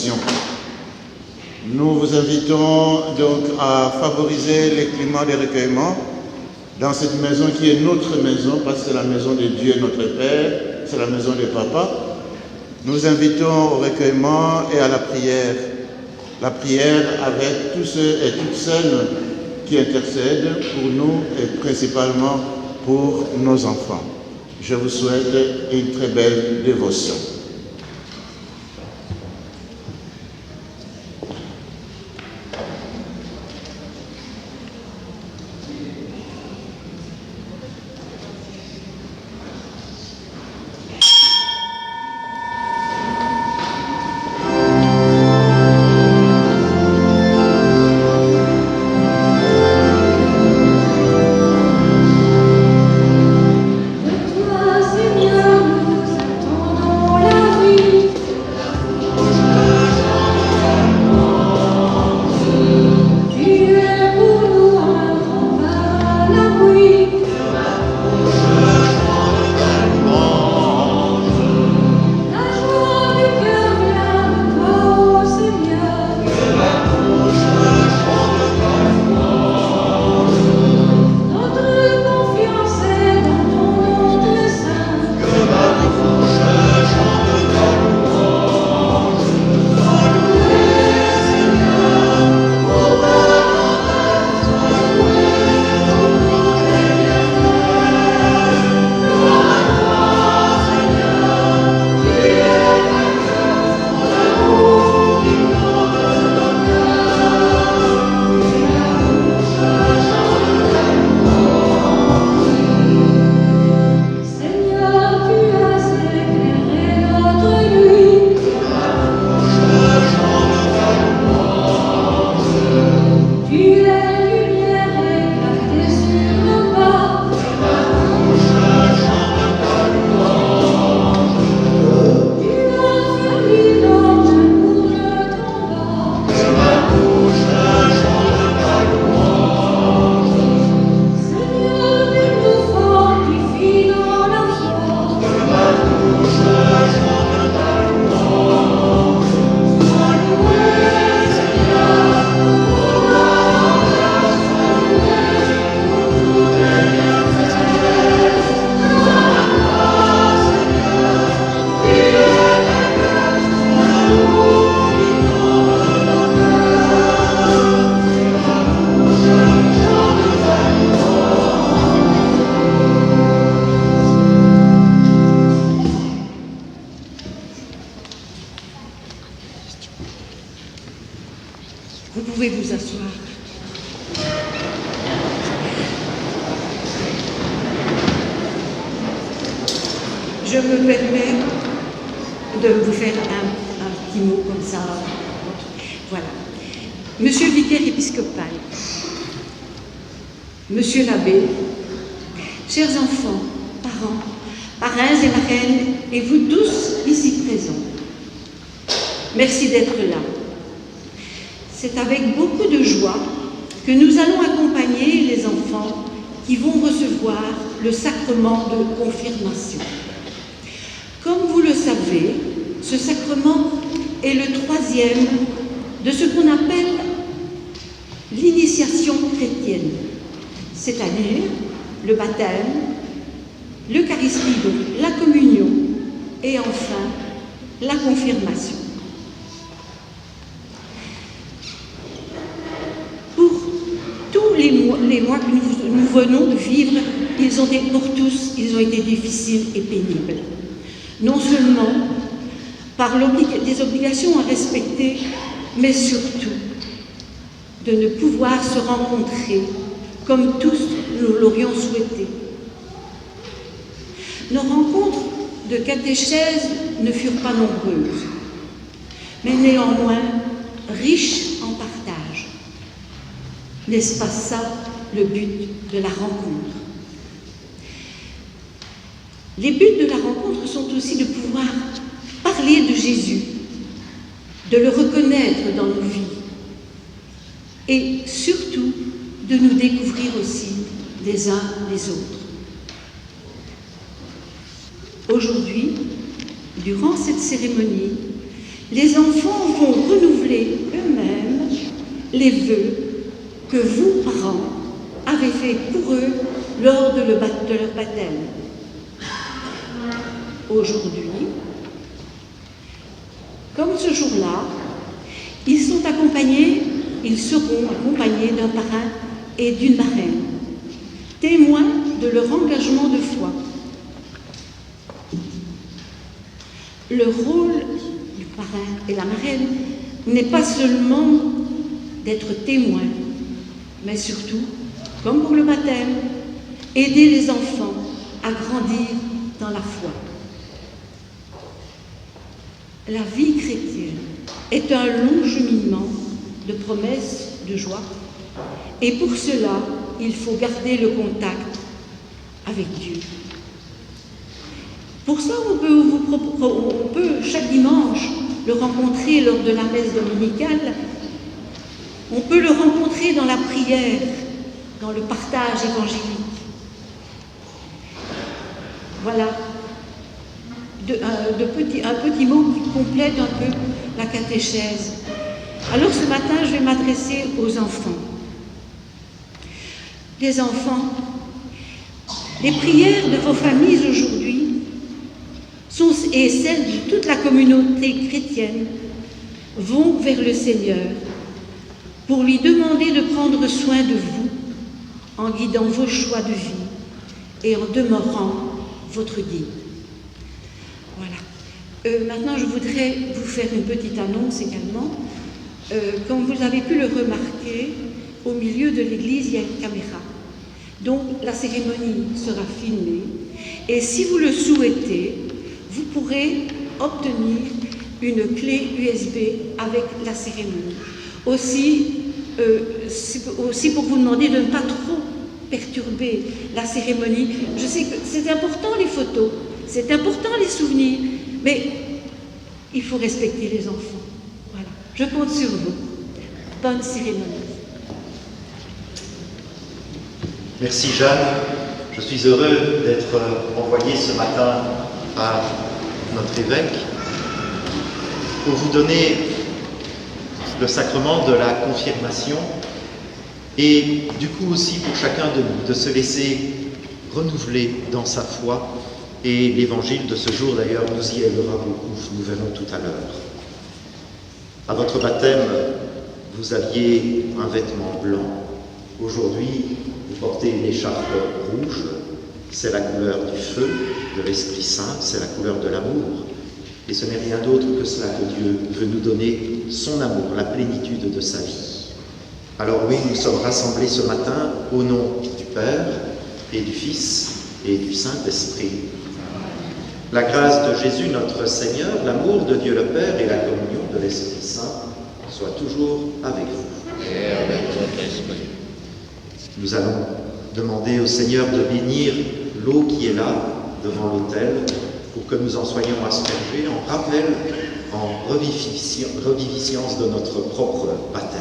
confirmation. Nous vous invitons donc à favoriser les climats de recueillement dans cette maison qui est notre maison, parce que c'est la maison de Dieu, notre Père, c'est la maison de Papa. Nous invitons au recueillement et à la prière. La prière avec tous ceux et toutes celles qui intercèdent pour nous et principalement pour nos enfants. Je vous souhaite une très belle dévotion. Vous pouvez vous asseoir. Je me permets de vous faire un petit mot comme ça. Voilà. Monsieur le vicaire épiscopal, Monsieur l'abbé, chers enfants, parents, parrains et marraines, et vous tous ici présents, merci d'être là. C'est avec beaucoup de joie que nous allons accompagner les enfants qui vont recevoir le sacrement de confirmation. Comme vous le savez, ce sacrement est le troisième de ce qu'on appelle l'initiation chrétienne, c'est-à-dire le baptême, l'Eucharistie, donc la communion, et enfin la confirmation. Pour tous les mois que nous venons de vivre, pour tous, ils ont été difficiles et pénibles. Non seulement par des obligations à respecter, mais surtout de ne pouvoir se rencontrer comme tous nous l'aurions souhaité. Nos rencontres de catéchèse ne furent pas nombreuses, mais néanmoins riches en partage. N'est-ce pas ça le but de la rencontre? Les buts de la rencontre sont aussi de pouvoir parler de Jésus, de le reconnaître dans nos vies et surtout de nous découvrir aussi les uns les autres. Aujourd'hui, durant cette cérémonie, les enfants vont les vœux que vous, parents, avez faits pour eux lors de leur baptême. Aujourd'hui, comme ce jour-là, ils seront accompagnés d'un parrain et d'une marraine, témoins de leur engagement de foi. Le rôle du parrain et la marraine n'est pas seulement d'être témoin, mais surtout, comme pour le baptême, aider les enfants à grandir dans la foi. La vie chrétienne est un long cheminement de promesses, de joie, et pour cela, il faut garder le contact avec Dieu. Pour ça, on peut chaque dimanche le rencontrer lors de la messe dominicale. On peut le rencontrer dans la prière, dans le partage évangélique. Voilà un petit mot qui complète un peu la catéchèse. Alors ce matin, je vais m'adresser aux enfants. Les enfants, les prières de vos familles aujourd'hui et celles de toute la communauté chrétienne vont vers le Seigneur pour lui demander de prendre soin de vous en guidant vos choix de vie et en demeurant votre guide. Voilà. Maintenant, je voudrais vous faire une petite annonce également. Comme vous avez pu le remarquer, au milieu de l'église, il y a une caméra. Donc, la cérémonie sera filmée. Et si vous le souhaitez, vous pourrez obtenir une clé USB avec la cérémonie. Aussi pour vous demander de ne pas trop perturber la cérémonie. Je sais que c'est important les photos, c'est important les souvenirs, mais il faut respecter les enfants. Voilà, je compte sur vous. Bonne cérémonie. Merci Jeanne. Je suis heureux d'être envoyé ce matin par notre évêque pour vous donner le sacrement de la confirmation et du coup aussi pour chacun de nous de se laisser renouveler dans sa foi. Et l'évangile de ce jour d'ailleurs nous y aidera beaucoup, nous verrons tout à l'heure. À votre baptême, vous aviez un vêtement blanc. Aujourd'hui, vous portez une écharpe rouge. C'est la couleur du feu, de l'Esprit Saint, c'est la couleur de l'amour. Et ce n'est rien d'autre que cela que Dieu veut nous donner, son amour, la plénitude de sa vie. Alors oui, nous sommes rassemblés ce matin au nom du Père et du Fils et du Saint-Esprit. La grâce de Jésus notre Seigneur, l'amour de Dieu le Père et la communion de l'Esprit Saint soient toujours avec vous. Et avec votre esprit. Nous allons demander au Seigneur de bénir l'eau qui est là, devant l'autel, pour que nous en soyons aspergés en rappel, en reviviscence de notre propre baptême.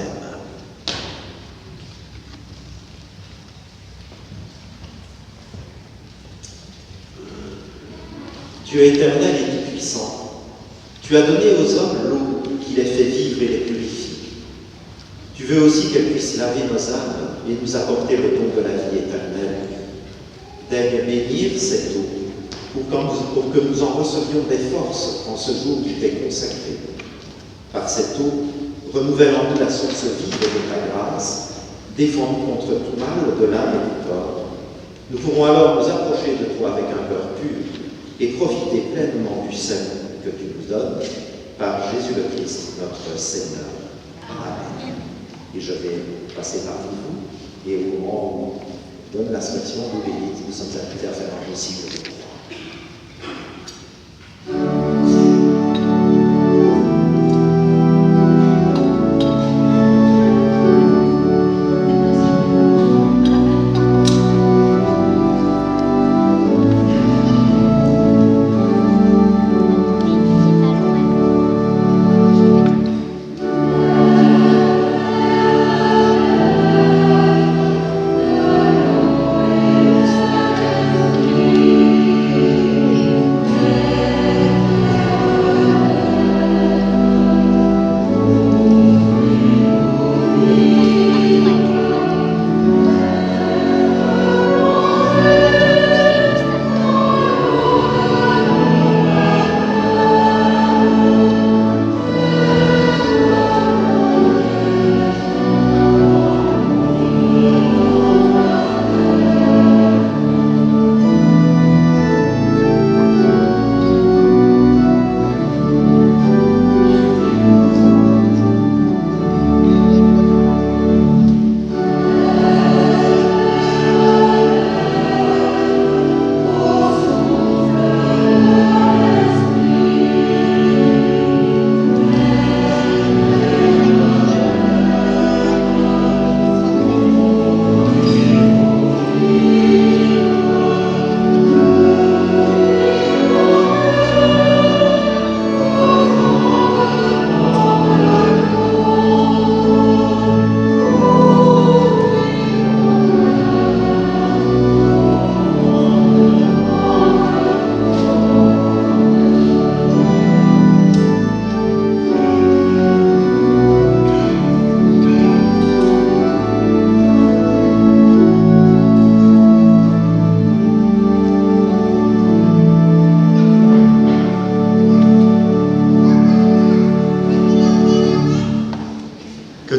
Dieu éternel et tout-puissant, tu as donné aux hommes l'eau qui les fait vivre et les purifie. Tu veux aussi qu'elle puisse laver nos âmes et nous apporter le don de la vie éternelle. Daigne bénir cette eau pour que nous en recevions des forces en ce jour qui t'est consacré. Par cette eau, renouvelle en nous la source vive de ta grâce, défends-nous contre tout mal de l'âme et du corps. Nous pourrons alors nous approcher de toi avec un cœur pur et profiter pleinement du salut que tu nous donnes par Jésus le Christ, notre Seigneur. Amen. Et je vais passer parmi vous, et au moment où on donne l'aspersion, vous bénissez, nous sommes invités à faire un possible.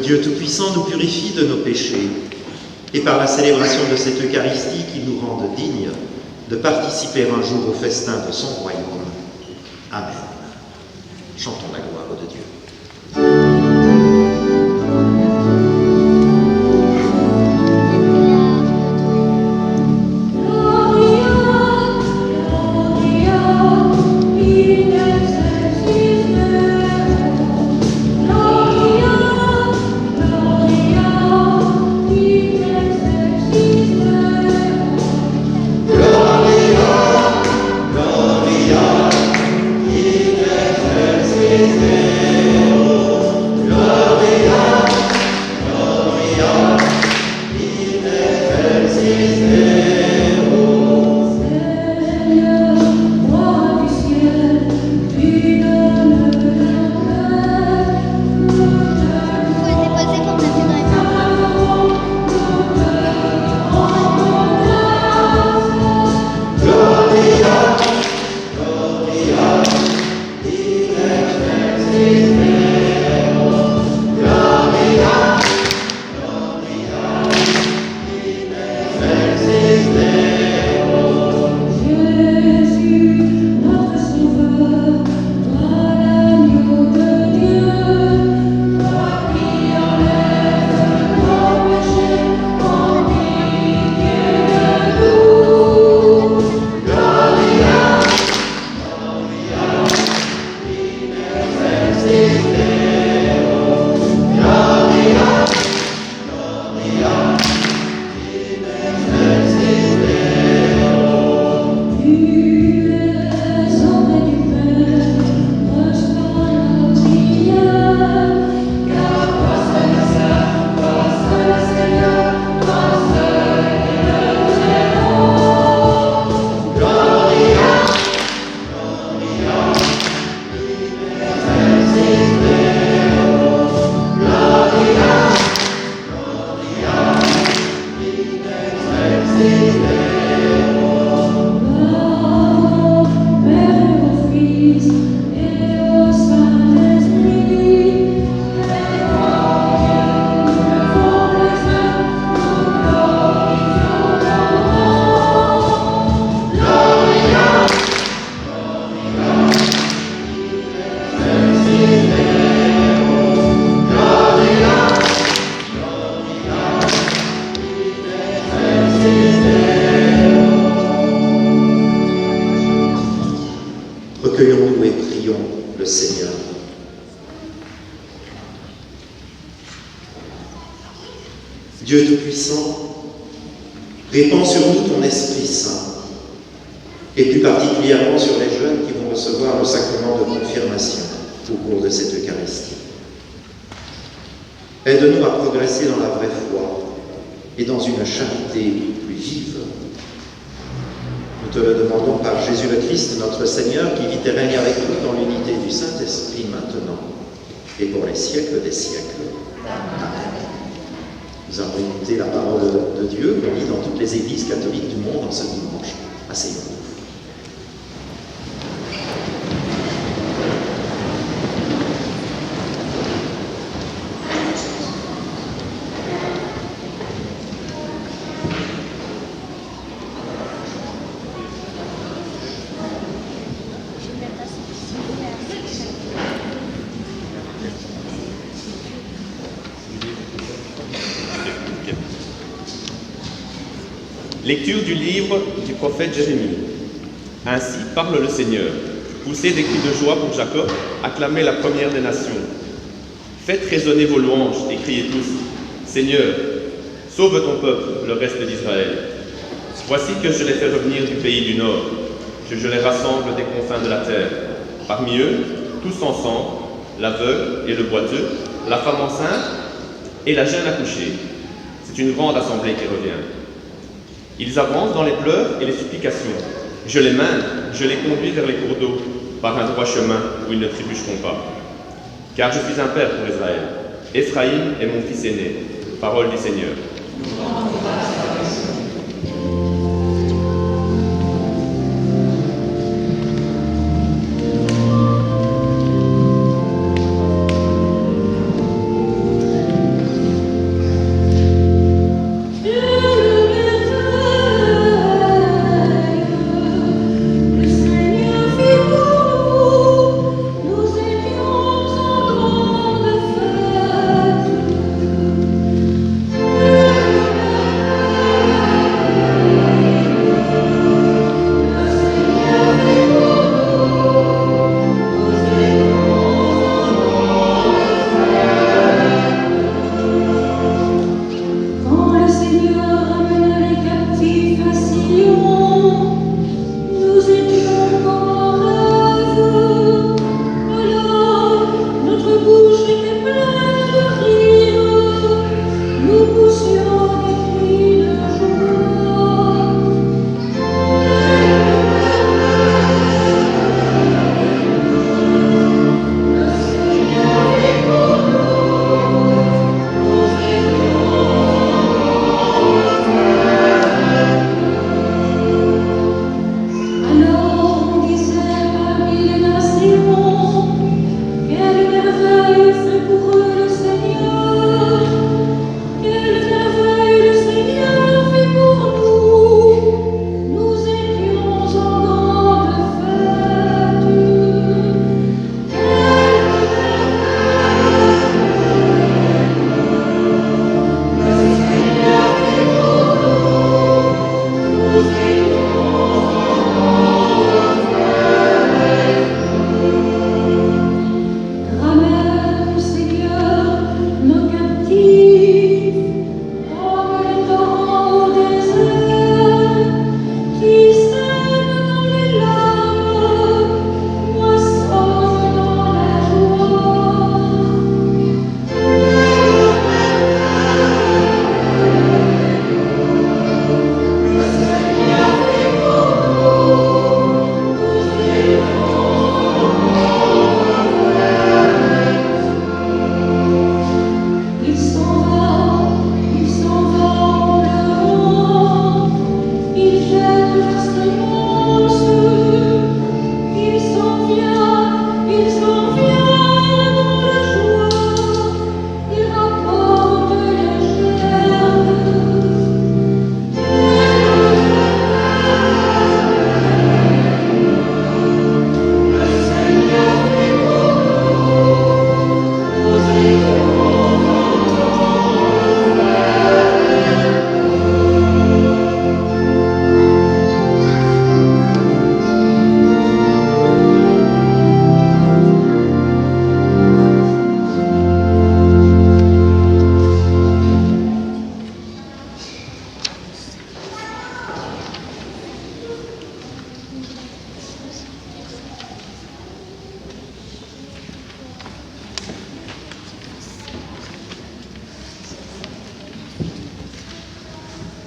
Dieu Tout-Puissant nous purifie de nos péchés et par la célébration de cette Eucharistie qui nous rende dignes de participer un jour au festin de son royaume. Amen. Chantons la gloire de Dieu. Recueillons-nous et prions le Seigneur. Dieu Tout-Puissant, répands sur nous ton Esprit Saint, et plus particulièrement sur les jeunes qui vont recevoir le sacrement de confirmation au cours de cette Eucharistie. Aide-nous à progresser dans la vraie foi et dans une charité plus vive. Nous te le demandons par Jésus le Christ, notre Seigneur, qui vit et règne avec nous dans l'unité du Saint-Esprit maintenant et pour les siècles des siècles. Amen. Nous avons écouté la parole de Dieu qu'on lit dans toutes les églises catholiques du monde en ce dimanche. Asseyons-nous. Lecture du livre du prophète Jérémie. Ainsi parle le Seigneur. Poussez des cris de joie pour Jacob, acclamez la première des nations. Faites résonner vos louanges et criez tous. Seigneur, sauve ton peuple, le reste d'Israël. Voici que je les fais revenir du pays du Nord, que je les rassemble des confins de la terre. Parmi eux, tous ensemble, l'aveugle et le boiteux, la femme enceinte et la jeune accouchée. C'est une grande assemblée qui revient. Ils avancent dans les pleurs et les supplications. Je les mène, je les conduis vers les cours d'eau, par un droit chemin où ils ne trébucheront pas. Car je suis un père pour Israël. Ephraïm est mon fils aîné. Parole du Seigneur.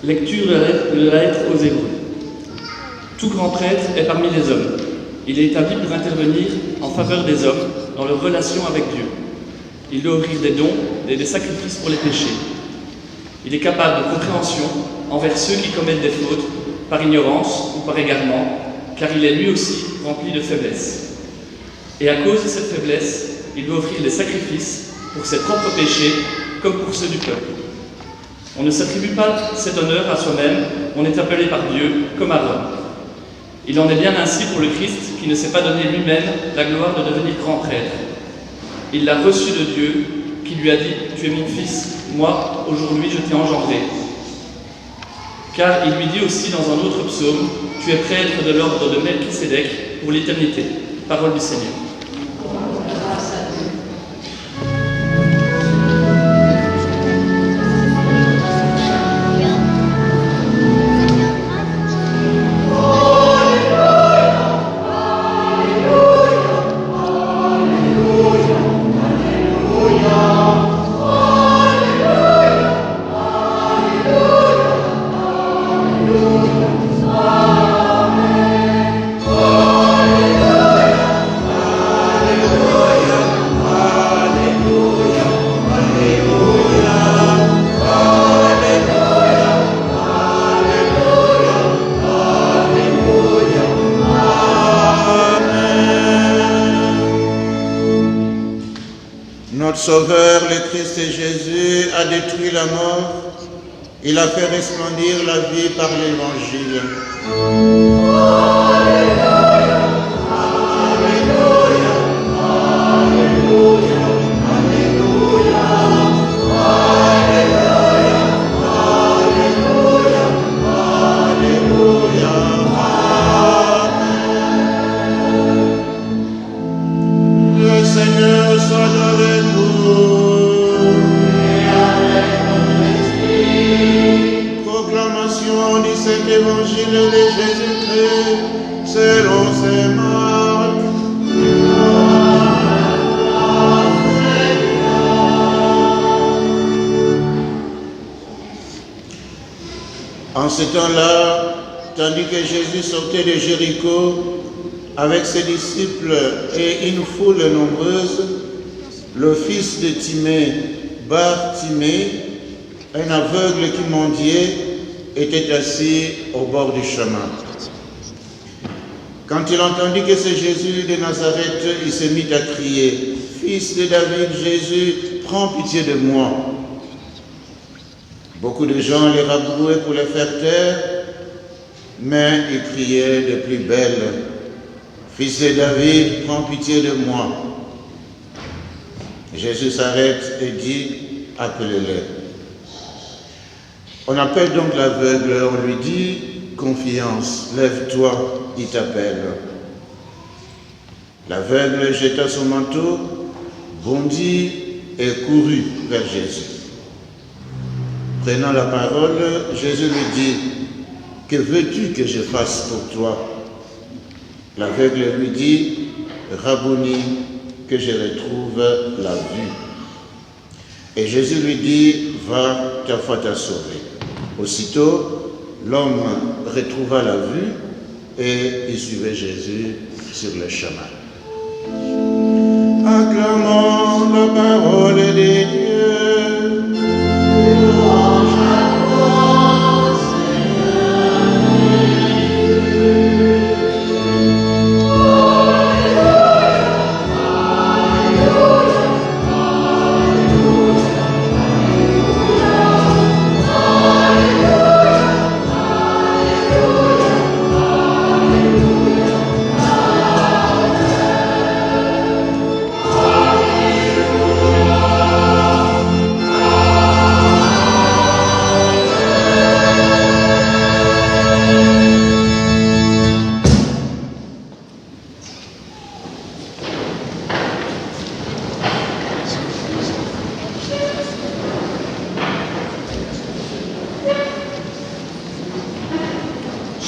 Lecture de la lettre aux Hébreux. Tout grand prêtre est parmi les hommes. Il est établi pour intervenir en faveur des hommes dans leur relation avec Dieu. Il doit offrir des dons et des sacrifices pour les péchés. Il est capable de compréhension envers ceux qui commettent des fautes par ignorance ou par égarement, car il est lui aussi rempli de faiblesse. Et à cause de cette faiblesse, il doit offrir des sacrifices pour ses propres péchés comme pour ceux du peuple. On ne s'attribue pas cet honneur à soi-même, on est appelé par Dieu comme Aaron. Il en est bien ainsi pour le Christ qui ne s'est pas donné lui-même la gloire de devenir grand prêtre. Il l'a reçu de Dieu qui lui a dit « Tu es mon fils, moi, aujourd'hui je t'ai engendré ». Car il lui dit aussi dans un autre psaume « Tu es prêtre de l'ordre de Melchisédek pour l'éternité ». Parole du Seigneur. Notre Sauveur, le Christ Jésus, a détruit la mort. Il a fait resplendir la vie par l'Évangile. Le Seigneur soit avec vous. Et avec ton esprit. Proclamation du Saint-Évangile de Jésus-Christ selon saint Marc. Gloire à toi, Seigneur. En ce temps-là, tandis que Jésus sortait de Jéricho avec ses disciples et une foule nombreuse, le fils de Timée, Bar-Timée, un aveugle qui mendiait, était assis au bord du chemin. Quand il entendit que c'est Jésus de Nazareth, il se mit à crier, « Fils de David, Jésus, prends pitié de moi. » Beaucoup de gens les rabrouaient pour les faire taire, mais il criait de plus belle, « Fils de David, prends pitié de moi. » Jésus s'arrête et dit, « Appelez-les. » On appelle donc l'aveugle, on lui dit, « Confiance, lève-toi, il t'appelle. » L'aveugle jeta son manteau, bondit et courut vers Jésus. Prenant la parole, Jésus lui dit, « Que veux-tu que je fasse pour toi ?» L'aveugle lui dit, « Rabboni, que je retrouve la vue. » Et Jésus lui dit, « Va, ta foi t'a sauvé. » Aussitôt, l'homme retrouva la vue et il suivait Jésus sur le chemin. Acclamons la parole de Dieu. Louange à toi,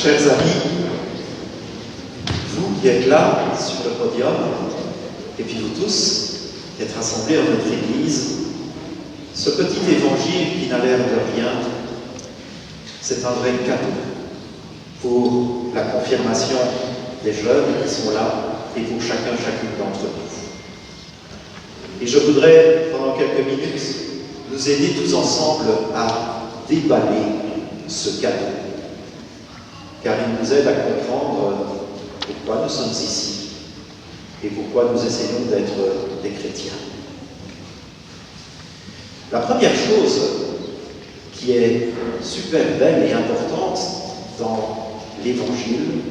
Chers amis, vous qui êtes là sur le podium, et puis vous tous qui êtes rassemblés en notre Église, ce petit évangile qui n'a l'air de rien, c'est un vrai cadeau pour la confirmation des jeunes qui sont là et pour chacune d'entre nous. Et je voudrais, pendant quelques minutes, nous aider tous ensemble à déballer ce cadeau, car il nous aide à comprendre pourquoi nous sommes ici et pourquoi nous essayons d'être des chrétiens. La première chose qui est super belle et importante dans l'Évangile,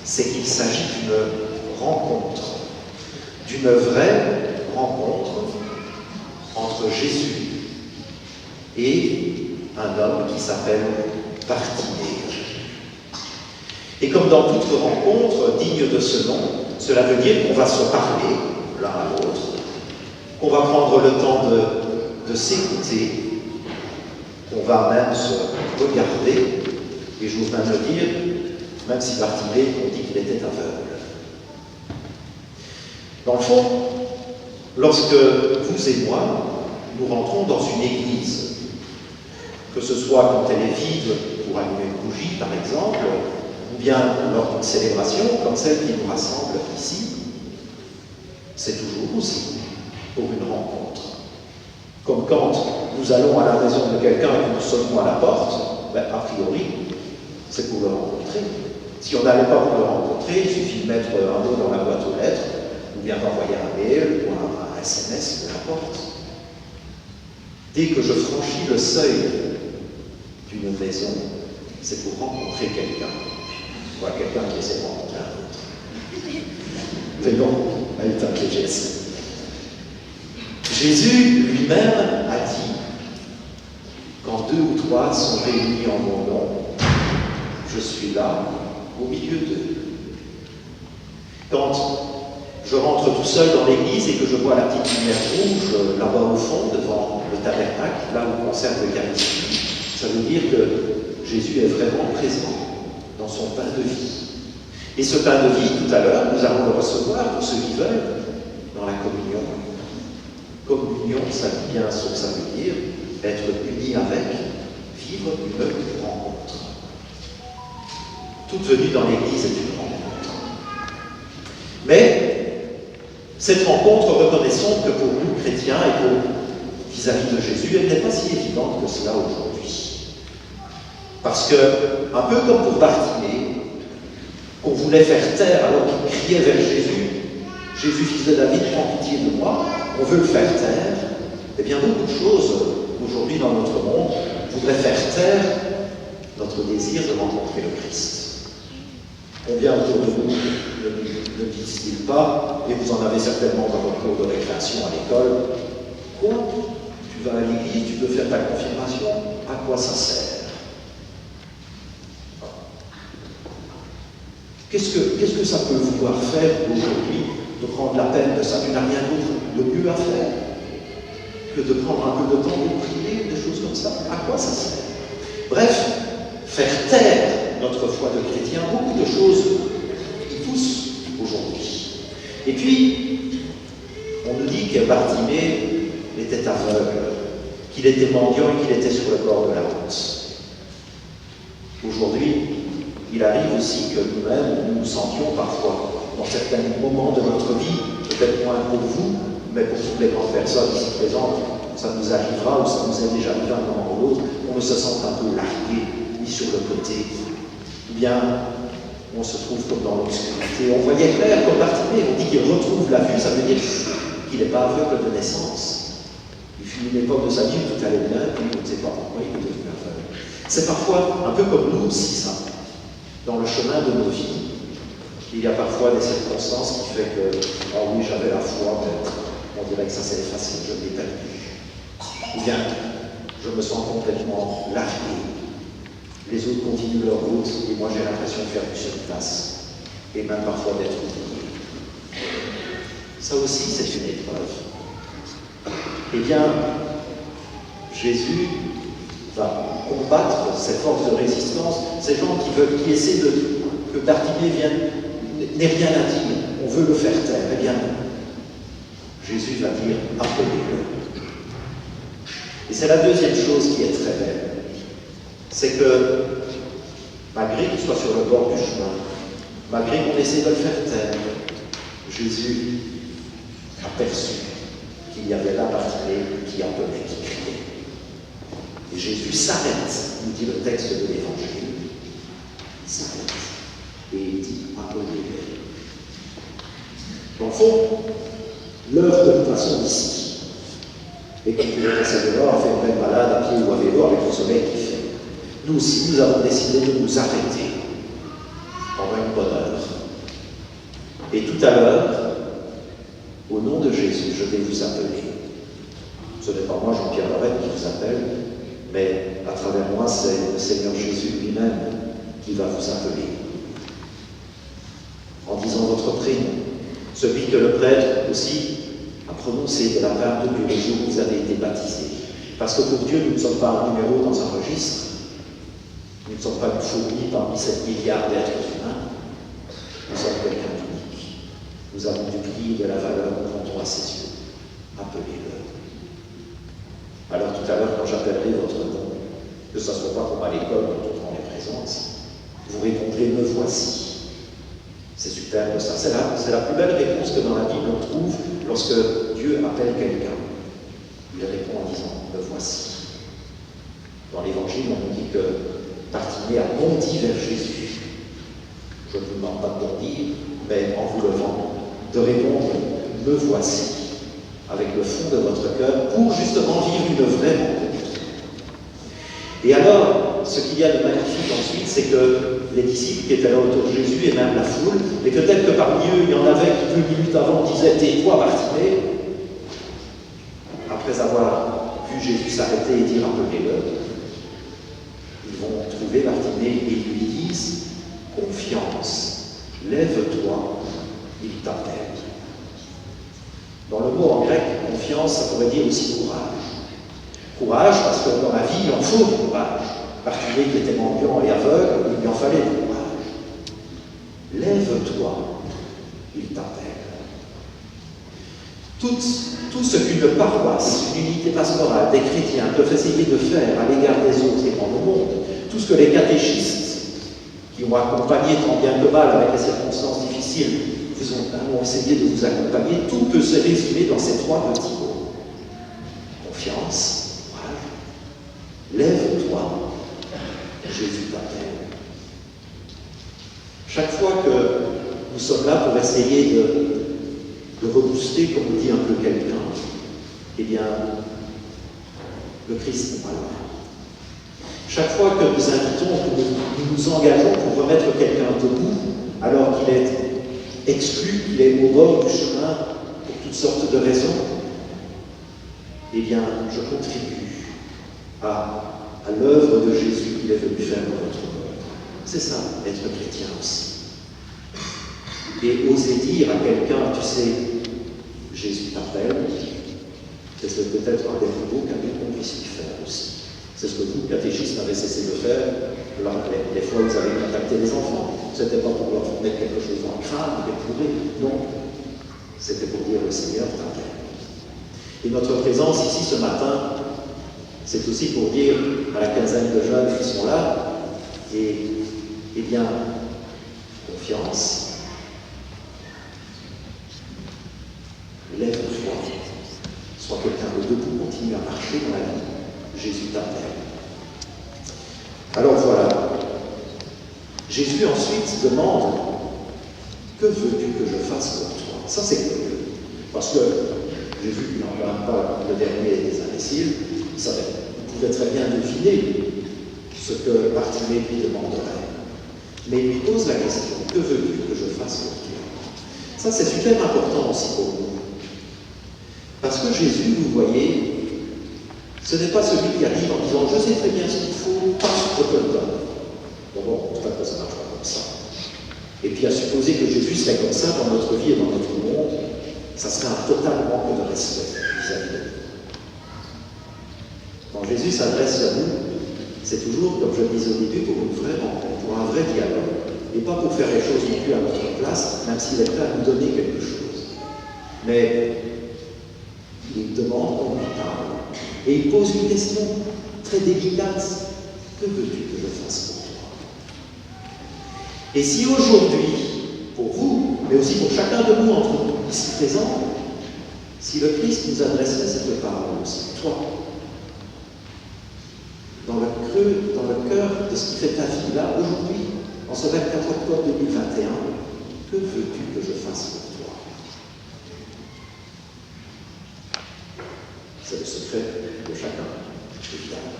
c'est qu'il s'agit d'une rencontre, d'une vraie rencontre entre Jésus et un homme qui s'appelle Bartimée. Et comme dans toute rencontre digne de ce nom, cela veut dire qu'on va se parler l'un à l'autre, qu'on va prendre le temps de s'écouter, qu'on va même se regarder, et j'ose même le dire, même si Bartimée, on dit qu'il était aveugle. Dans le fond, lorsque vous et moi, nous rentrons dans une église, que ce soit quand elle est vide pour allumer une bougie, par exemple, ou bien lors d'une célébration comme celle qui nous rassemble ici, c'est toujours aussi pour une rencontre. Comme quand nous allons à la maison de quelqu'un et que nous sonnons à la porte, a priori, c'est pour le rencontrer. Si on n'allait pas pour le rencontrer, il suffit de mettre un mot dans la boîte aux lettres, ou bien d'envoyer un mail ou un SMS, peu importe. Dès que je franchis le seuil d'une maison, c'est pour rencontrer quelqu'un. Voilà, quelqu'un qui essaie de rencontrer un autre. Mais bon, elle est un piégesse. Jésus lui-même a dit, quand 2 ou 3 sont réunis en mon nom, je suis là au milieu d'eux. Quand je rentre tout seul dans l'église et que je vois la petite lumière rouge là-bas au fond, devant le tabernacle, là où on sert l'Eucharistie, ça veut dire que Jésus est vraiment présent dans son pain de vie. Et ce pain de vie, tout à l'heure, nous allons le recevoir pour ceux qui veulent dans la communion. Communion, ça dit bien ce que ça veut dire, être uni avec, vivre une rencontre. Toute venue dans l'Église est une rencontre. Mais cette rencontre, reconnaissons que pour nous, chrétiens, et pour vis-à-vis de Jésus, elle n'est pas si évidente que cela aujourd'hui. Parce que, un peu comme pour Bartimée, qu'on voulait faire taire alors qu'il criait vers Jésus, Jésus, fils de David, prends pitié de moi, on veut le faire taire. Eh bien, beaucoup de choses aujourd'hui dans notre monde voudraient faire taire notre désir de rencontrer le Christ. Combien autour de vous ne disent-ils pas, et vous en avez certainement dans votre cours de récréation à l'école, quoi? Tu vas à l'église, tu peux faire ta confirmation, à quoi ça sert? Qu'est-ce que ça peut vouloir faire aujourd'hui de prendre la peine de ça? Tu n'as rien d'autre de mieux à faire que de prendre un peu de temps pour prier, des choses comme ça. À quoi ça sert? Bref, faire taire notre foi de chrétien, beaucoup de choses qui poussent aujourd'hui. Et puis, on nous dit que Bartimée était aveugle, qu'il était mendiant et qu'il était sur le bord de la route. Aujourd'hui, il arrive aussi que nous-mêmes, nous nous sentions parfois, dans certains moments de notre vie, peut-être moins pour vous, mais pour toutes les grandes personnes ici présentes, ça nous arrivera ou ça nous est déjà arrivé à un moment ou l'autre, on se sent un peu largué, mis sur le côté. Ou bien, on se trouve comme dans l'obscurité. On voyait clair comme Bartimée, on dit qu'il retrouve la vue, ça veut dire qu'il n'est pas aveugle de naissance. Il fut une époque de sa vie où tout allait bien, puis on ne sait pas pourquoi il est devenu aveugle. C'est parfois un peu comme nous aussi, ça. Dans le chemin de nos vies, il y a parfois des circonstances qui font que, oh oui, j'avais la foi, mais on dirait que ça s'est effacé, je l'ai perdu. Ou bien, je me sens complètement largué. Les autres continuent leur route et moi j'ai l'impression de faire du surplace et même parfois d'être oublié. Ça aussi, c'est une épreuve. Eh bien, Jésus va combattre ces forces de résistance, ces gens qui essaient que Bartimée n'ait rien à dire, on veut le faire taire. Eh bien, Jésus va dire appelez-le. Et c'est la deuxième chose qui est très belle. C'est que, malgré qu'il soit sur le bord du chemin, malgré qu'on essaie de le faire taire, Jésus a perçu qu'il y avait là Bartimée qui appelait, qui criait. Et Jésus s'arrête, nous dit le texte de l'Évangile. Il s'arrête et il dit appelez-le. Dans le fond, l'œuvre de toute façon ici. Et quand il est passé dehors, on fait une belle balade à pied ou à vélo avec le soleil qui fait. Nous aussi, nous avons décidé de nous arrêter pendant une bonne heure. Et tout à l'heure, au nom de Jésus, je vais vous appeler. Ce n'est pas moi, Jean-Pierre Lorette, qui vous appelle, mais à travers moi, c'est le Seigneur Jésus lui-même qui va vous appeler. En disant votre prénom, celui que le prêtre aussi a prononcé de la part de Dieu le jour où vous avez été baptisé. Parce que pour Dieu, nous ne sommes pas un numéro dans un registre. Nous ne sommes pas une fourmi parmi 7 milliards d'êtres humains. Nous sommes quelqu'un d'unique. Nous avons du prix et de la valeur quand on a ses yeux. Appelez-le. Alors tout à l'heure, quand j'appellerai votre nom, que ce ne soit pas comme à l'école quand on prend les présences, vous répondrez me voici. C'est superbe ça. C'est la plus belle réponse que dans la Bible on trouve lorsque Dieu appelle quelqu'un. Il répond en disant me voici. Dans l'Évangile, on nous dit que Bartimée a bondi vers Jésus. Je ne vous demande pas de bondir, mais en vous levant, de répondre me voici, avec le fond de votre cœur, pour justement vivre une vraie rencontre. Et alors, ce qu'il y a de magnifique ensuite, c'est que les disciples qui étaient là autour de Jésus, et même la foule, et peut-être que parmi eux, il y en avait qui 2 minutes avant disaient « Tais-toi, Bartimée », après avoir vu Jésus s'arrêter et dire « Appelez-le », ils vont trouver Bartimée et lui disent « Confiance, lève-toi, il t'appelle ». Dans le mot en grec, confiance, ça pourrait dire aussi courage. Courage, parce que dans la vie, il en faut du courage. Bartimée qui était mendiant et aveugle, il lui en fallait du courage. Lève-toi, il t'appelle. Tout ce qu'une paroisse, une unité pastorale des chrétiens peuvent essayer de faire à l'égard des autres et dans le monde, tout ce que les catéchistes qui ont accompagné tant bien que mal avec les circonstances difficiles ont essayé de vous accompagner, tout peut se résumer dans ces trois petits mots. Confiance, courage, lève-toi, Jésus t'appelle. Chaque fois que nous sommes là pour essayer de rebooster, comme dit un peu quelqu'un, eh bien, le Christ n'est pas là. Chaque fois que nous invitons, que nous nous engageons pour remettre quelqu'un debout, alors qu'il est exclu, qu'il est au bord du chemin pour toutes sortes de raisons, eh bien, je contribue à l'œuvre de Jésus qu'il est venu faire dans notre monde. C'est ça, être chrétien aussi. Et oser dire à quelqu'un, tu sais, Jésus t'appelle, c'est peut-être un des plus beaux cadeaux qu'on puisse lui faire aussi. C'est ce que vous, catéchistes, n'avez cessé de faire les fois où vous avez contacté les enfants. Ce n'était pas pour leur mettre quelque chose dans le crâne, les pleurer, non. C'était pour dire le Seigneur t'appelle. Et notre présence ici ce matin, c'est aussi pour dire à la quinzaine de jeunes qui sont là, eh bien, confiance, lève-toi, sois quelqu'un de debout, continue à marcher dans la vie. Jésus t'appelle. Alors voilà. Jésus ensuite demande, que veux-tu que je fasse pour toi? Ça c'est curieux. Parce que Jésus n'en parle pas le dernier des imbéciles, vous pouvez très bien deviner ce que Bartimée lui demanderait. Mais il lui pose la question, que veux-tu que je fasse pour toi? Ça c'est super important aussi pour nous. Parce que Jésus, vous voyez, ce n'est pas celui qui arrive en disant « je sais très bien ce qu'il faut, je te le donne ». Bon, en tout cas, ça ne marche pas comme ça. Et puis à supposer que Jésus serait comme ça dans notre vie et dans notre monde, ça serait un total manque de respect vis-à-vis de nous. Quand Jésus s'adresse à nous, c'est toujours, comme je le disais au début, pour une vraie rencontre, pour un vrai dialogue, et pas pour faire les choses non plus à notre place, même s'il est prêt à nous donner quelque chose. Mais il demande qu'on lui parle. Et il pose une question très délicate. Que veux-tu que je fasse pour toi? Et si aujourd'hui, pour vous, mais aussi pour chacun de nous entre nous ici présents, si le Christ nous adressait cette parole aussi, toi, dans le creux, dans le cœur de ce qui fait ta vie là, aujourd'hui, en ce 24 octobre 2021, que veux-tu que je fasse pour toi? C'est le secret de chacun, évidemment,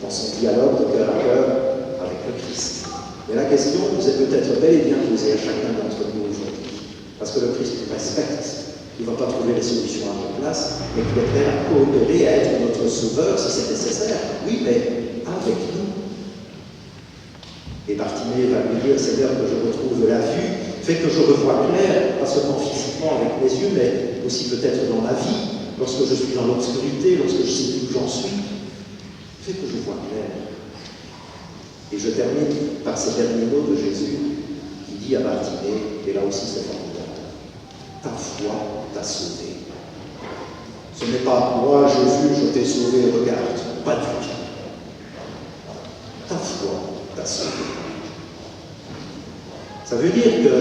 dans son dialogue de cœur à cœur avec le Christ. Mais la question nous est peut-être bel et bien posée à chacun d'entre nous aujourd'hui, parce que le Christ nous respecte, il ne va pas trouver les solutions à notre place, mais qu'il est prêt à coopérer, à être notre sauveur si c'est nécessaire. Oui, mais avec nous. Et Bartimée va lui dire, Seigneur, que je retrouve de la vue, fait que je revois clair, pas seulement physiquement avec mes yeux, mais aussi peut-être dans ma vie. Lorsque je suis dans l'obscurité, lorsque je ne sais plus où j'en suis, fait que je vois clair. Et je termine par ces derniers mots de Jésus qui dit à Bartimée, et là aussi c'est formidable, ta foi t'a sauvé. Ce n'est pas moi, Jésus, je t'ai sauvé, regarde, pas du tout. Ta foi t'a sauvé. Ça veut dire que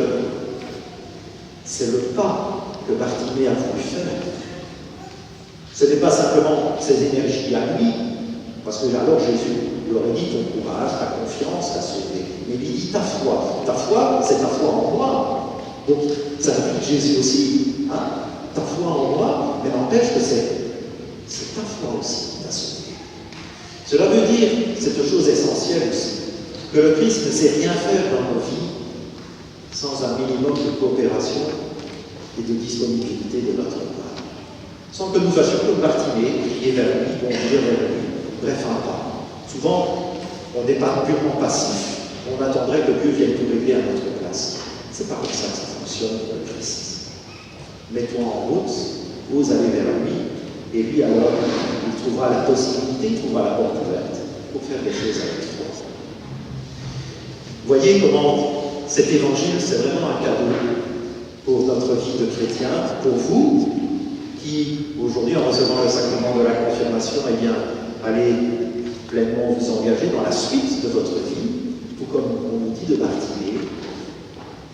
c'est le pas que Bartimée a voulu faire. Ce n'est pas simplement ses énergies à lui, parce que alors Jésus lui aurait dit ton courage, ta confiance t'a sauvé. Mais il dit ta foi. Ta foi, c'est ta foi en moi. Donc ça veut dire Jésus aussi, hein, ta foi en moi, mais n'empêche que c'est ta foi aussi qui t'a sauvé. Cela veut dire, cette chose essentielle aussi, que le Christ ne sait rien faire dans nos vies sans un minimum de coopération et de disponibilité de notre part. Sans que nous fassions comme Bartimée, crier vers lui, bondir vers lui, bref, un pas. Souvent, on n'est pas purement passif, on attendrait que Dieu vienne tout régler à notre place. C'est pas comme ça que ça fonctionne pour le Christ. Mets-toi en route, ose aller vers lui, et lui alors, il trouvera la possibilité, il trouvera la porte ouverte pour faire des choses avec toi. Voyez comment cet évangile, c'est vraiment un cadeau pour notre vie de chrétien, pour vous, qui qui, aujourd'hui, en recevant le sacrement de la confirmation, eh bien, allez pleinement vous engager dans la suite de votre vie, tout comme on nous dit de Bartimée,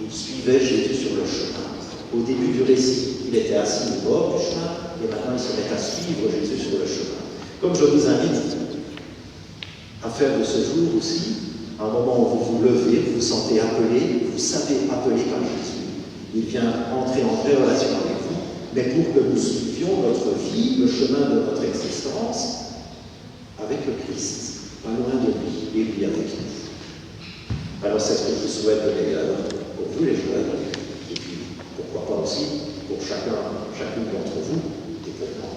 il suivait Jésus sur le chemin. Au début du récit, il était assis au bord du chemin, et maintenant il se met à suivre Jésus sur le chemin. Comme je vous invite à faire de ce jour aussi un moment où vous vous levez, vous vous sentez appelé, vous savez appelé par Jésus. Il vient entrer en vraie relation avec vous, mais pour que nous suivions notre vie, le chemin de notre existence, avec le Christ, pas loin de lui, et lui avec nous. Alors c'est ce que je vous souhaite de meilleur pour vous les jeunes, et puis pourquoi pas aussi pour chacune d'entre vous, et pour moi.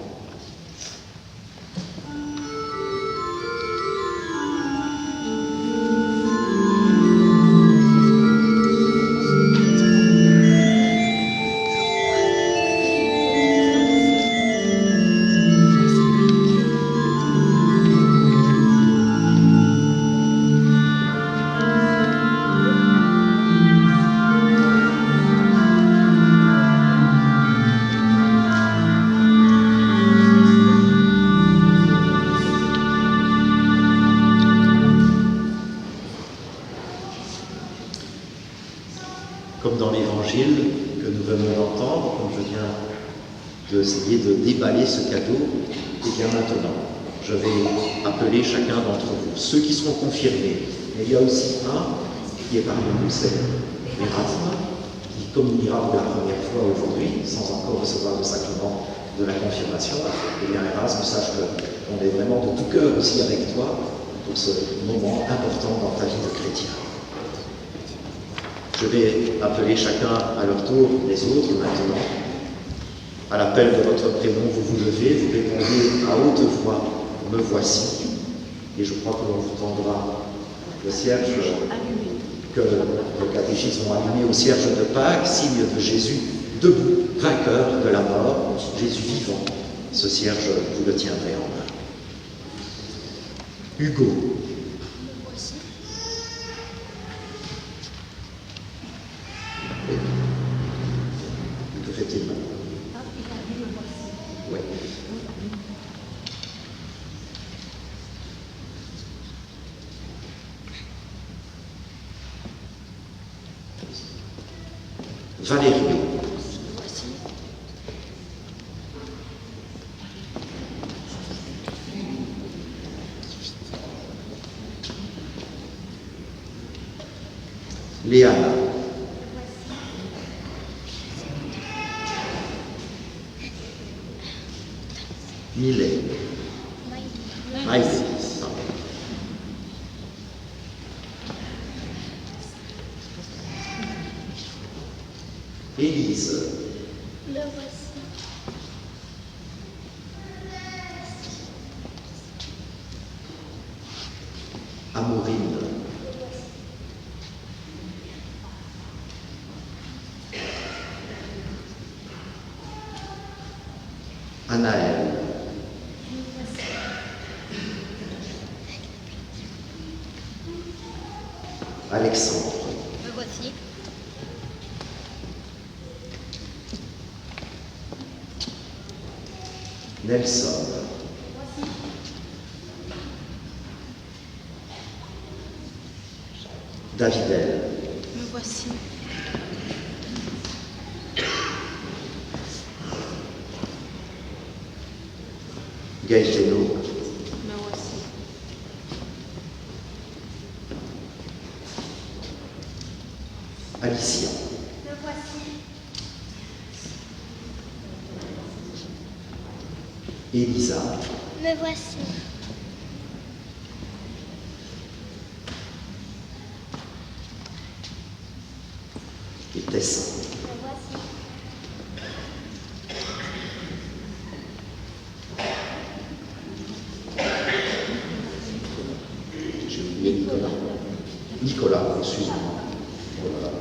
Comme dans l'évangile que nous venons d'entendre, comme je viens d'essayer de déballer ce cadeau, et bien maintenant, je vais appeler chacun d'entre vous, ceux qui seront confirmés. Mais il y a aussi un qui est parmi nous, c'est Erasme, qui communiera pour la première fois aujourd'hui, sans encore recevoir le sacrement de la confirmation. Et bien Erasme, sache qu'on est vraiment de tout cœur aussi avec toi pour ce moment important dans ta vie de chrétien. Je vais appeler chacun à leur tour les autres maintenant. À l'appel de votre prénom, vous vous levez, vous répondez à haute voix, « Me voici ». Et je crois que l'on vous tendra le cierge que le catéchisme a allumé au cierge de Pâques, signe de Jésus debout, vainqueur de la mort, Jésus vivant. Ce cierge, vous le tiendrez en main. Hugo. Que fait-il maintenant? Oui. Valérie. Léana. Millet. Maïs. Élise. Le voici. Amorine. Anaël. Alexandre. Me voici. Nelson. Davidel. Me voici. Gaetano. Me voici. Alicia. Me voici. Elisa. Me voici. Et Tessa. Me voici. J'ai oublié Nicolas. Nicolas, excuse-moi. Voilà.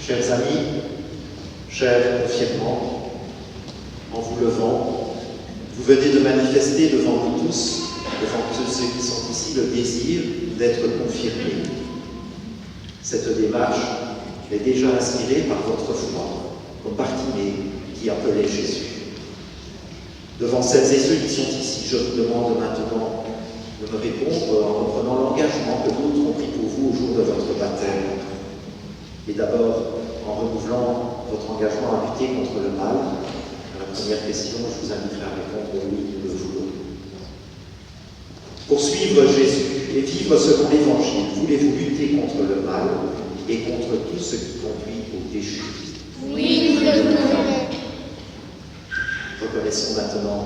Chers amis, chers confirmants, en vous levant, venez de manifester devant nous tous, devant tous ceux qui sont ici, le désir d'être confirmés. Cette démarche est déjà inspirée par votre foi, comme Bartimée qui appelait Jésus. Devant celles et ceux qui sont ici, je vous demande maintenant de me répondre en reprenant l'engagement que d'autres ont pris pour vous au jour de votre baptême. Et d'abord, en renouvelant votre engagement à lutter contre le mal. À la première question, je vous inviterai à répondre oui, nous le voulons. Pour suivre Jésus et vivre selon l'Évangile, voulez-vous lutter contre le mal et contre tout ce qui conduit au péché? Oui, nous le voulons. Reconnaissons maintenant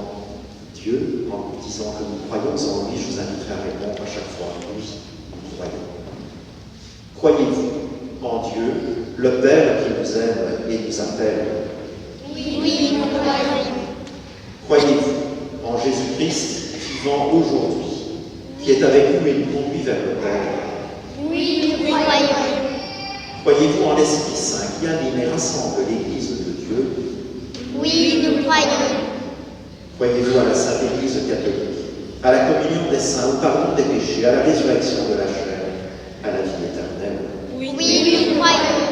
Dieu en nous disant que nous croyons en lui. Je vous inviterai à répondre à chaque fois oui, nous croyons. Croyez-vous en Dieu, le Père qui nous aime et nous appelle? Oui, nous croyons. Croyez-vous en Jésus-Christ vivant aujourd'hui, qui est avec nous et nous conduit vers le Père? Oui, nous croyons. Croyez-vous en l'Esprit Saint qui anime et rassemble l'Église de Dieu? Oui, nous croyons. Croyez-vous à la Sainte Église catholique, à la communion des saints, au pardon des péchés, à la résurrection de la chair, à la vie éternelle? Oui, nous croyons.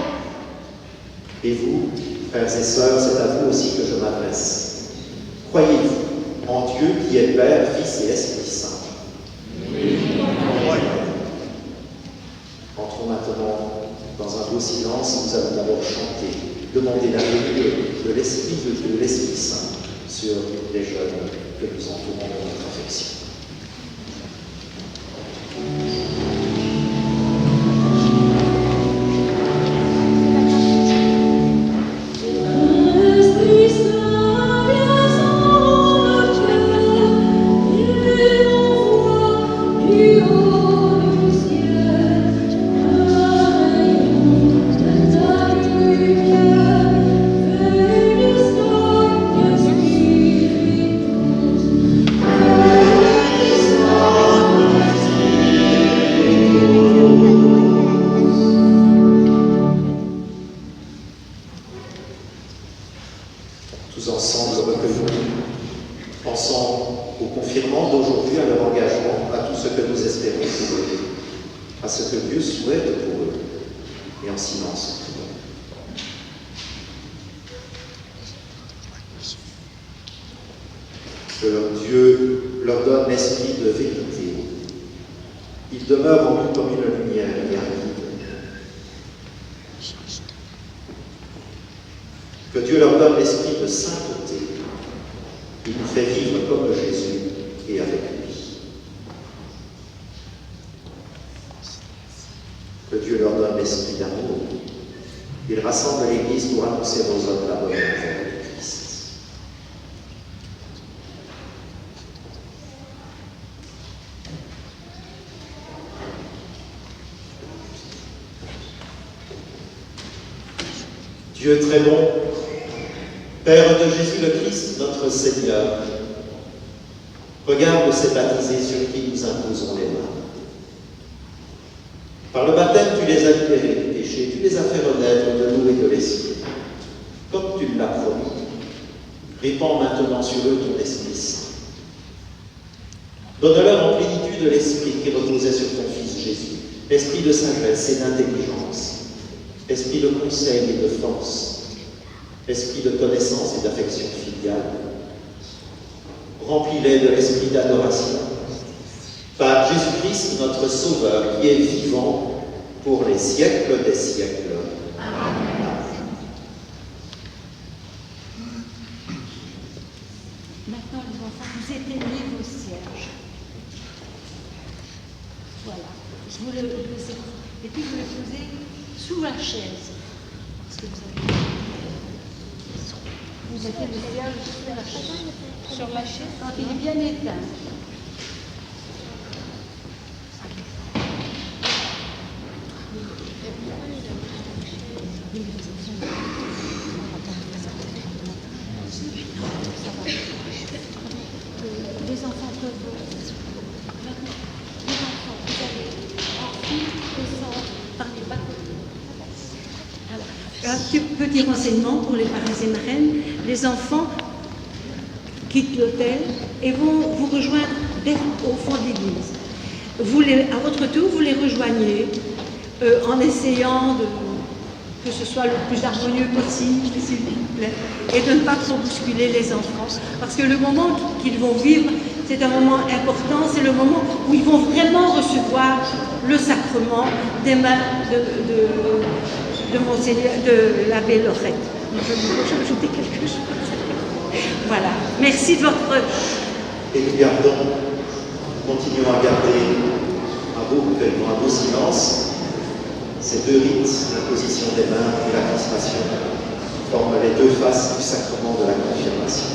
Et vous, frères et sœurs, c'est à vous aussi que je m'adresse. Croyez-vous en Dieu qui est Père, Fils et Esprit Saint? Oui. Entrons maintenant dans un beau silence. Nous allons d'abord chanter, demander la venue de l'Esprit de Dieu, l'Esprit Saint, sur les jeunes que nous entourons de notre affection. Tous ensemble, recueillons, pensant aux confirmants d'aujourd'hui, à leur engagement, à tout ce que nous espérons pour eux, à ce que Dieu souhaite pour eux, et en silence. Que Dieu leur donne l'esprit de vérité. Il demeure en nous comme une lumière qui arrive. Que Dieu leur donne l'esprit de sainteté. Il nous fait vivre comme Jésus et avec lui. Que Dieu leur donne l'esprit d'amour. Il rassemble l'Église pour annoncer aux hommes la bonne nouvelle de Christ. Dieu très bon, Père de Jésus le Christ, notre Seigneur, regarde ces baptisés sur qui nous imposons les mains. Par le baptême, tu les as libérés du péché, tu les as fait renaître de l'eau et de l'esprit. Comme tu l'as promis, répands maintenant sur eux ton Esprit Saint. Donne-leur en plénitude de l'Esprit qui reposait sur ton Fils Jésus, l'esprit de sagesse et d'intelligence, esprit de conseil et de force, esprit de connaissance et d'affection filiale. Remplis-les de l'esprit d'adoration. Par Jésus-Christ, notre Sauveur, qui est vivant pour les siècles des siècles. Amen. Maintenant, les enfants, vous éteignez vos cierges. Voilà. Je vous le laisse. Et puis, vous le posez sous la chaise. Parce que vous mettez le cierge sous la chaise. Sur la chaise, quand il est bien éteint. Les enfants peuvent. Les enfants, vous allez en file, descendre par les bas côtés. Un petit renseignement pour les parrains et marraines. Les enfants quittent l'hôtel et vont vous rejoindre au fond de l'église. À votre tour, vous les rejoignez en essayant que ce soit le plus harmonieux possible, s'il vous plaît, et de ne pas trop bousculer les enfants. Parce que le moment qu'ils vont vivre, c'est un moment important, c'est le moment où ils vont vraiment recevoir le sacrement des mains de Monseigneur, de l'abbé Lorette. Je vais ajouter quelque chose. Voilà. Merci de votre... Et nous continuons à garder un beau recueillement, un beau silence. Ces deux rites, l'imposition des mains et la consécration, forment les deux faces du sacrement de la confirmation.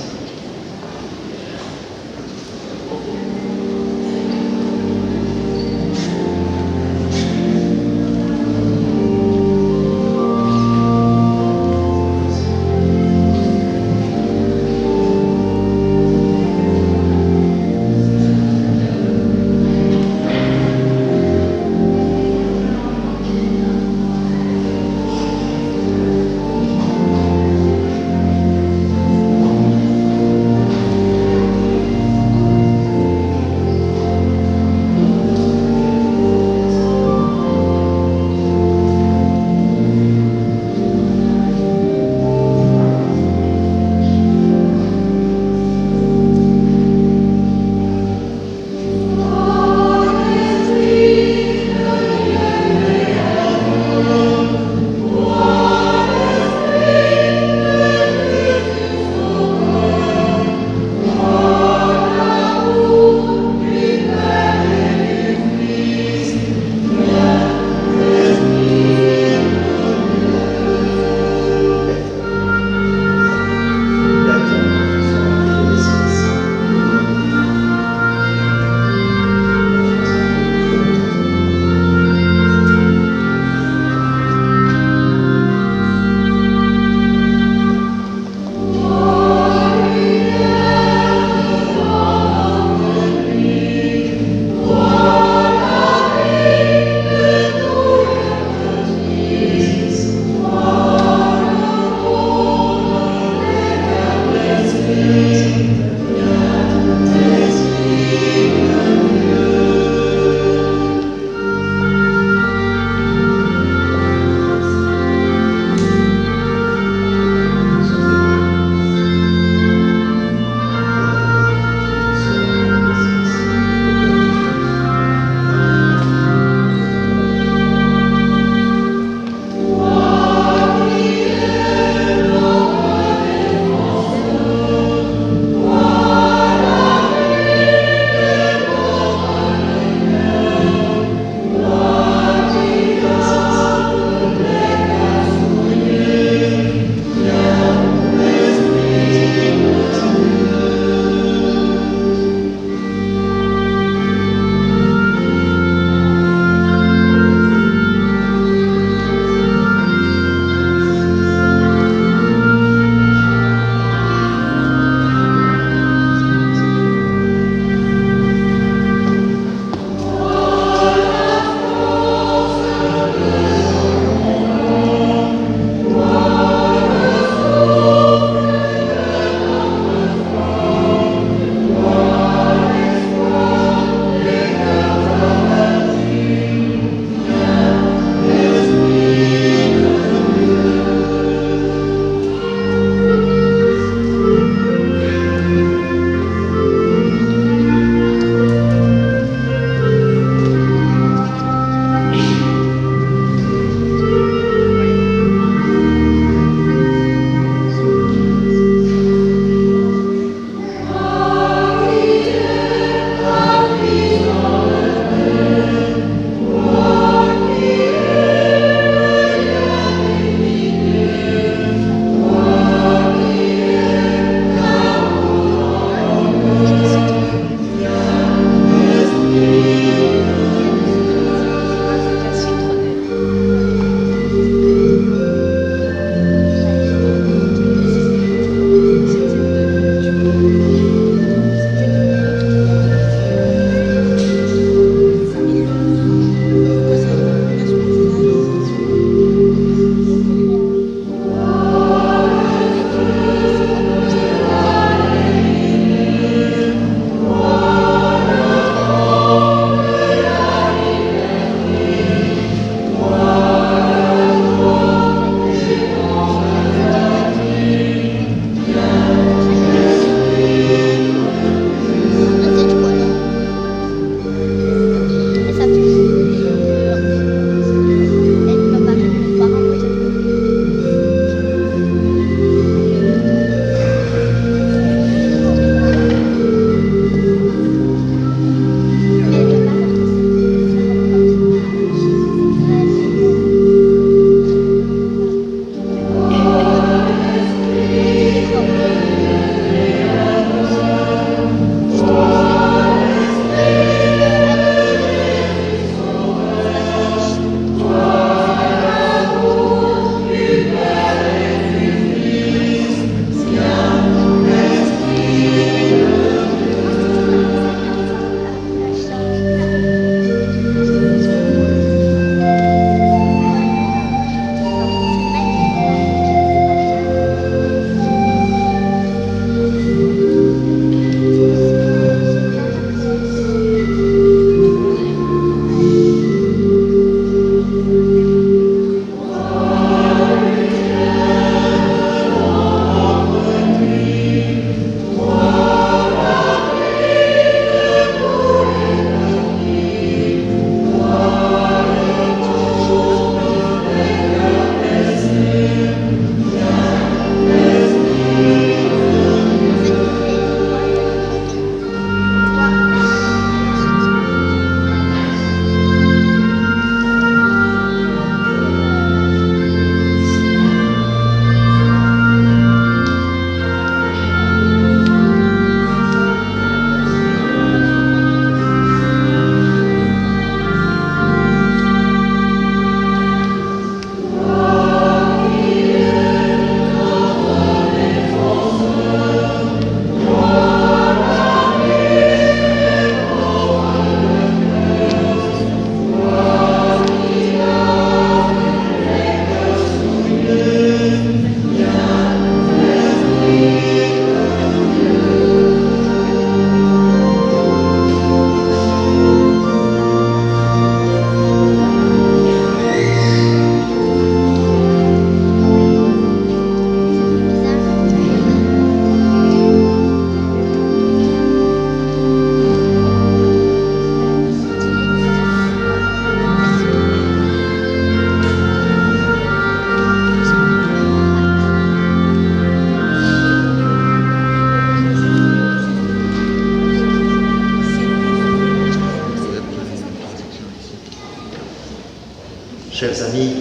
Chers amis,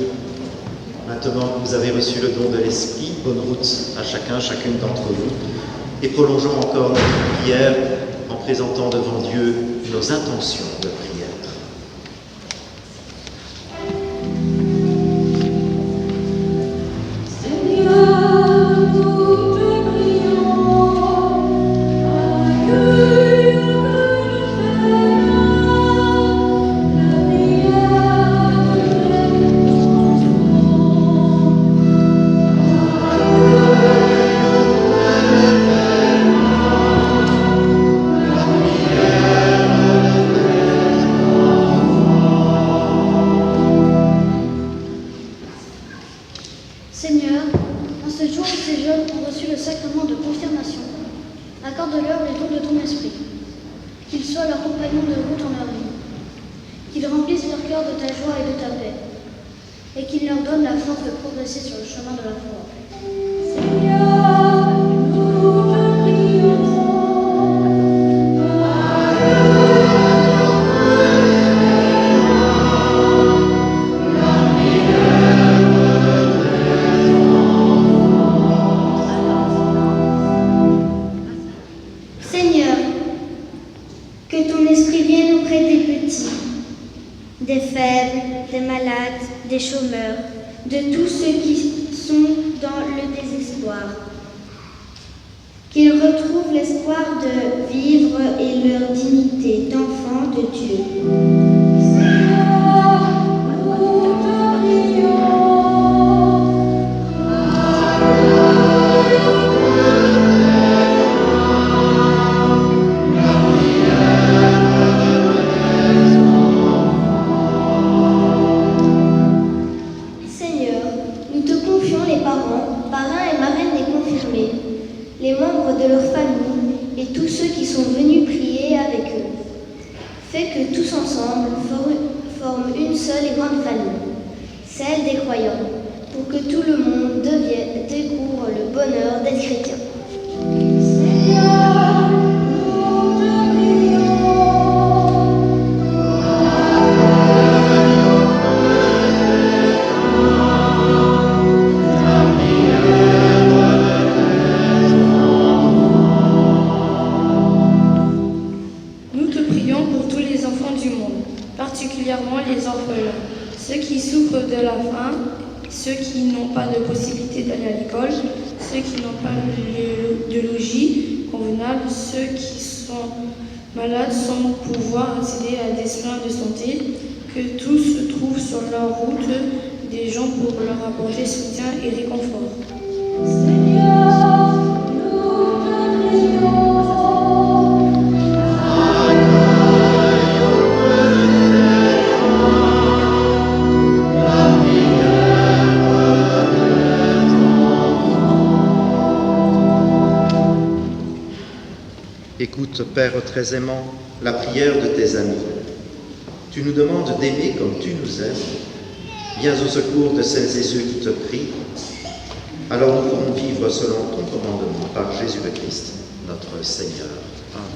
maintenant que vous avez reçu le don de l'Esprit, bonne route à chacun, chacune d'entre vous, et prolongeons encore notre prière en présentant devant Dieu nos intentions de prière. Seigneur, en ce jour où ces jeunes ont reçu le sacrement de confirmation, accorde-leur les dons de ton esprit, qu'ils soient leurs compagnons de route en leur vie, qu'ils remplissent leur cœur de ta joie et de ta paix, et qu'ils leur donnent la force de progresser sur le chemin de la foi. Seigneur, nous te prions. Seigneur, que ton esprit vienne auprès des petits, des faibles, des malades, des chômeurs, de tous ceux qui sont dans le désespoir. Qu'ils retrouvent l'espoir de vivre et leur dignité d'enfants de Dieu. Seigneur, nous te prions. Parrains et marraines des confirmés, les membres de leur famille et tous ceux qui sont venus prier avec eux. Fais que tous ensemble forment une seule et grande famille, celle des croyants, pour que tout le monde découvre le bonheur d'être chrétien. Seigneur, nous te prions. Particulièrement les orphelins, ceux qui souffrent de la faim, ceux qui n'ont pas de possibilité d'aller à l'école, ceux qui n'ont pas de logis convenable, ceux qui sont malades sans pouvoir accéder à des soins de santé, que tous trouvent sur leur route des gens pour leur apporter soutien et réconfort. Seigneur, nous te prions. Écoute, Père très aimant, la prière de tes amis. Tu nous demandes d'aimer comme tu nous aimes. Viens au secours de celles et ceux qui te prient. Alors nous pourrons vivre selon ton commandement par Jésus le Christ, notre Seigneur. Amen.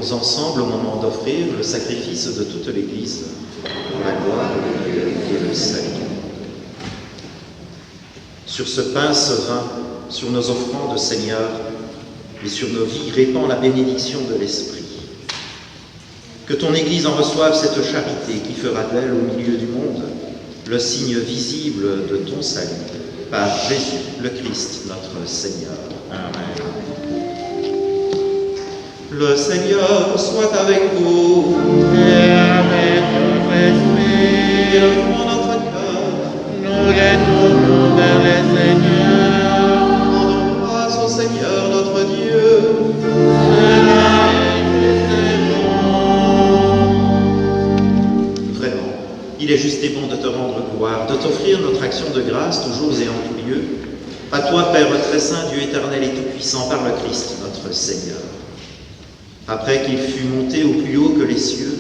prions ensemble au moment d'offrir le sacrifice de toute l'Église pour la gloire de Dieu et le salut. Sur ce pain, ce vin, sur nos offrandes, Seigneur, et sur nos vies, répands la bénédiction de l'Esprit. Que ton Église en reçoive cette charité qui fera d'elle au milieu du monde le signe visible de ton salut, par Jésus le Christ, notre Seigneur. Amen. Le Seigneur soit avec vous. Et avec notre esprit, Élevons notre cœur. nous les tournons vers le Seigneur. Rendons grâce au Seigneur notre Dieu. Cela est juste et bon. Vraiment, il est juste et bon de te rendre gloire, de t'offrir notre action de grâce toujours et en tout lieu. À toi, Père très saint, Dieu éternel et tout-puissant, par le Christ notre Seigneur. Après qu'il fut monté au plus haut que les cieux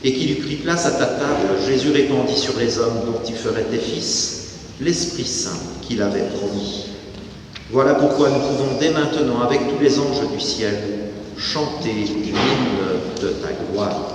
et qu'il eut pris place à ta table, Jésus répandit sur les hommes dont il ferait tes fils l'Esprit Saint qu'il avait promis. Voilà pourquoi nous pouvons dès maintenant, avec tous les anges du ciel, chanter l'hymne de ta gloire.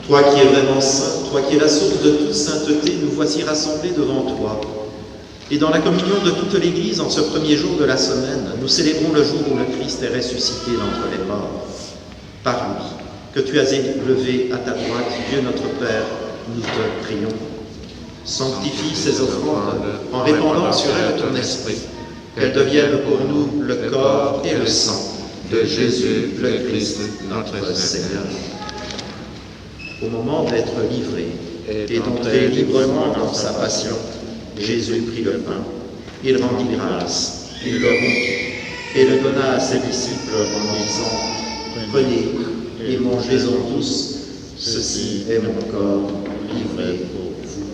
Toi qui es vraiment saint, toi qui es la source de toute sainteté, nous voici rassemblés devant toi. Et dans la communion de toute l'Église, en ce premier jour de la semaine, nous célébrons le jour où le Christ est ressuscité d'entre les morts. Par lui, que tu as élevé à ta droite, Dieu notre Père, nous te prions. Sanctifie ces offrandes en répandant sur elles ton esprit, qu'elles deviennent pour nous le corps et le sang de Jésus le Christ, notre Seigneur. Au moment d'être livré et d'entrer librement dans sa passion, Jésus prit le pain, il rendit grâce, il le rompit et le donna à ses disciples en disant « Prenez et mangez-en tous, ceci est mon corps livré pour vous. »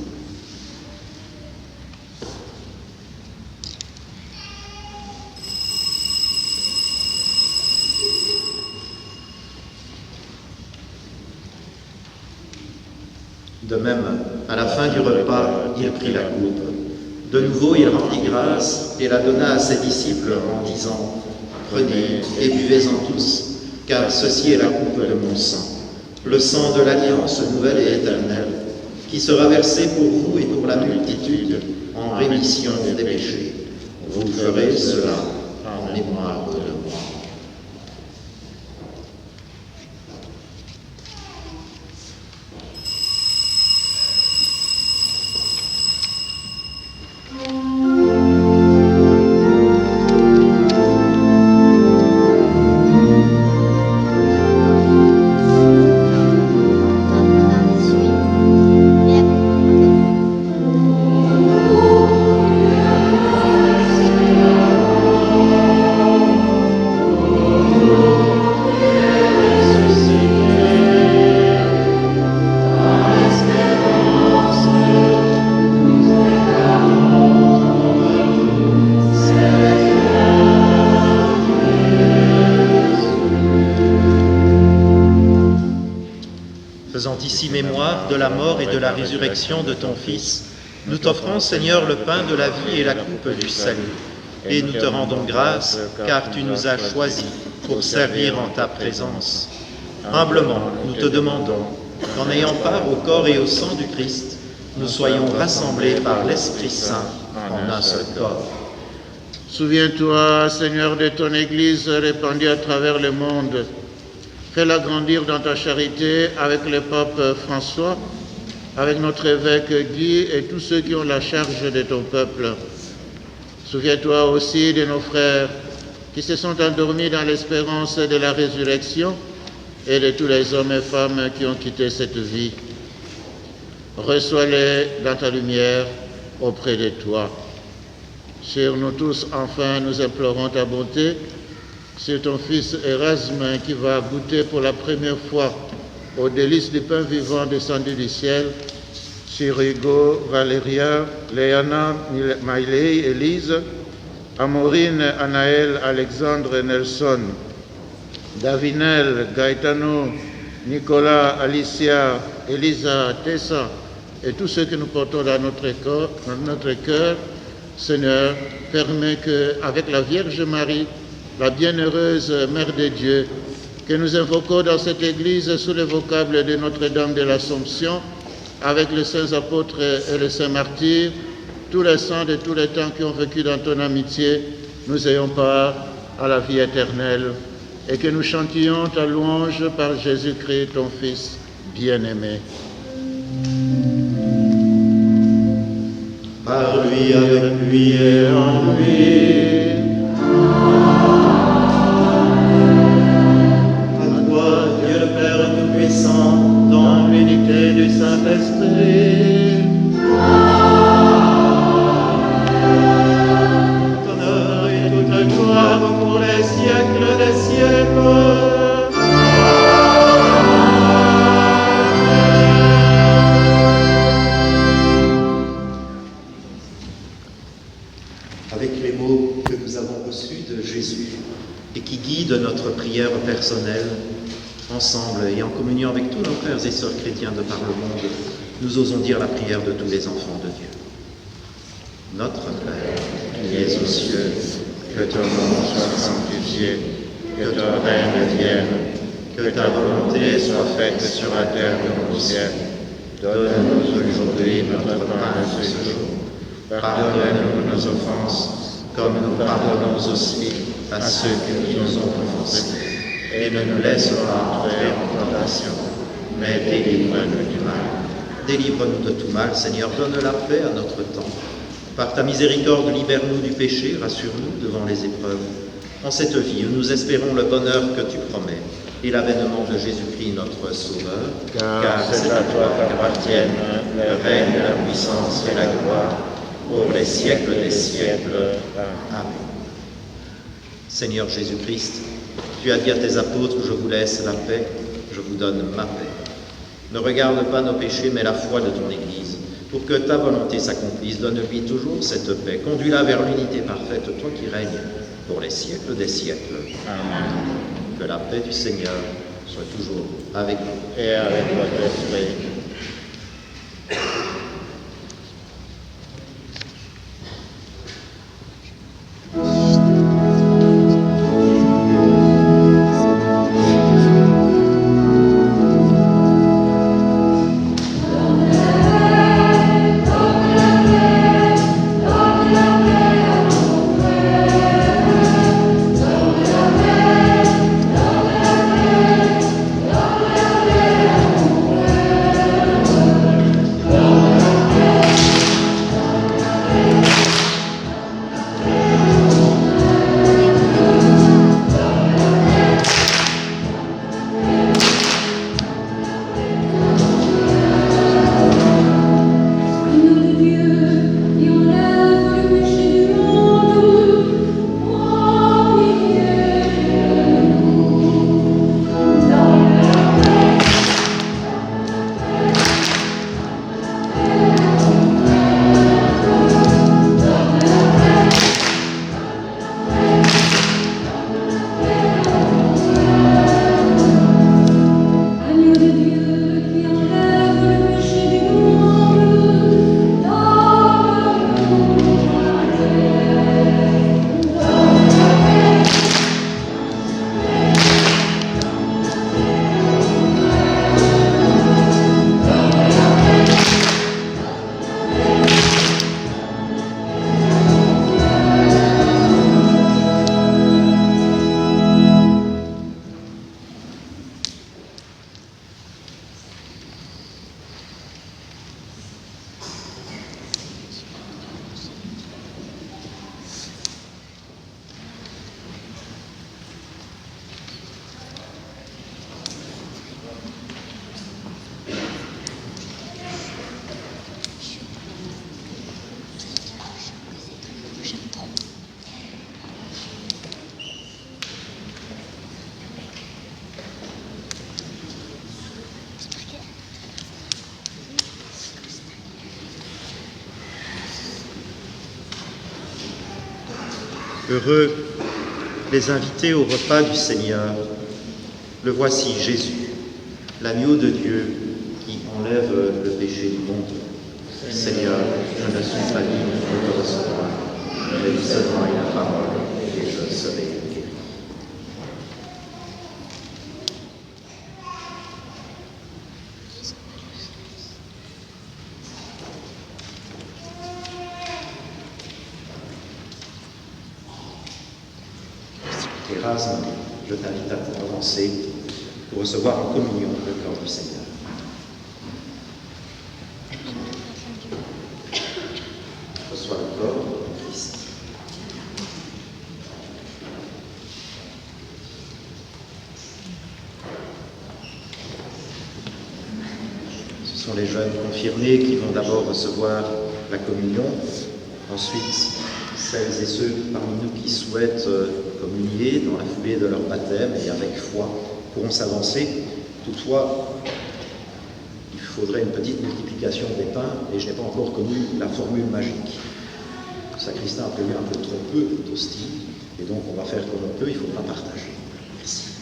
De même, à la fin du repas, il prit la coupe. De nouveau, il rendit grâce et la donna à ses disciples en disant « Prenez et buvez-en tous, car ceci est la coupe de mon sang, le sang de l'alliance nouvelle et éternelle, qui sera versé pour vous et pour la multitude en rémission des péchés. Vous ferez cela en mémoire de moi. » Faisant ici mémoire de la mort et de la résurrection de ton Fils, nous t'offrons, Seigneur, le pain de la vie et la coupe du salut. Et nous te rendons grâce, car tu nous as choisis pour servir en ta présence. Humblement, nous te demandons qu'en ayant part au corps et au sang du Christ, nous soyons rassemblés par l'Esprit Saint en un seul corps. Souviens-toi, Seigneur, de ton Église répandue à travers le monde. Fais-la grandir dans ta charité avec le pape François avec notre évêque Guy et tous ceux qui ont la charge de ton peuple. Souviens-toi aussi de nos frères qui se sont endormis dans l'espérance de la résurrection et de tous les hommes et femmes qui ont quitté cette vie. Reçois-les dans ta lumière auprès de toi. Sur nous tous, enfin, nous implorons ta bonté sur ton fils Erasme qui va goûter pour la première fois aux délices du pain vivant descendu du ciel, sur Hugo, Valéria, Léana, Maïley, Élise, Amorine, Anaël, Alexandre, Nelson, Davinel, Gaetano, Nicolas, Alicia, Elisa, Tessa et tous ceux que nous portons dans notre cœur, Seigneur, permets qu'avec la Vierge Marie, la bienheureuse Mère de Dieu, que nous invoquons dans cette Église sous le vocable de Notre-Dame de l'Assomption, avec les saints apôtres et les saints martyrs, tous les saints de tous les temps qui ont vécu dans ton amitié, nous ayons part à la vie éternelle, et que nous chantions ta louange par Jésus-Christ, ton Fils bien-aimé. Par lui, avec lui et en lui. À toi, Dieu le Père Tout-Puissant, dans l'unité du Saint-Esprit. Honneur et toute gloire pour les siècles des siècles. Avec les mots que nous avons reçus de Jésus et qui guident notre prière personnelle, ensemble et en communion avec tous nos frères et sœurs chrétiens de par le monde, nous osons dire la prière de tous les enfants de Dieu. Notre Père, qui es aux cieux, que ton nom soit sanctifié, que ton règne vienne, que ta volonté soit faite sur la terre comme au ciel. Donne-nous aujourd'hui notre pain de ce jour. Pardonne-nous nos offenses, comme nous pardonnons aussi à ceux qui nous ont offensés. Et ne nous laisse pas entrer en tentation, mais délivre-nous du mal. Délivre-nous de tout mal, Seigneur, donne la paix à notre temps. Par ta miséricorde, libère-nous du péché, rassure-nous devant les épreuves. En cette vie où nous espérons le bonheur que tu promets et l'avènement de Jésus-Christ, notre Sauveur, car c'est à toi qu'appartiennent le règne, la puissance et la gloire, pour les siècles des siècles. Amen. Seigneur Jésus-Christ, tu as dit à tes apôtres, je vous laisse la paix, je vous donne ma paix. Ne regarde pas nos péchés, mais la foi de ton Église. Pour que ta volonté s'accomplisse, donne-lui toujours cette paix. Conduis-la vers l'unité parfaite, toi qui règnes pour les siècles des siècles. Amen. Que la paix du Seigneur soit toujours avec vous. Et avec votre esprit. Heureux les invités au repas du Seigneur. Le voici, Jésus, l'agneau de Dieu qui enlève le péché du monde. Seigneur, je ne suis pas digne de te recevoir, mais dis seulement une parole et je serai guéri. Erasme, je t'invite à commencer pour recevoir en communion le corps du Seigneur. Reçois le corps du Christ. Ce sont les jeunes confirmés qui vont d'abord recevoir la communion, ensuite celles et ceux parmi nous qui souhaitent communier dans la foulée de leur baptême et avec foi pourront s'avancer. Toutefois, il faudrait une petite multiplication des pains et je n'ai pas encore connu la formule magique. Le sacristain a prévu un peu trop peu d'hosties et donc on va faire comme on peut, il faudra partager. Merci.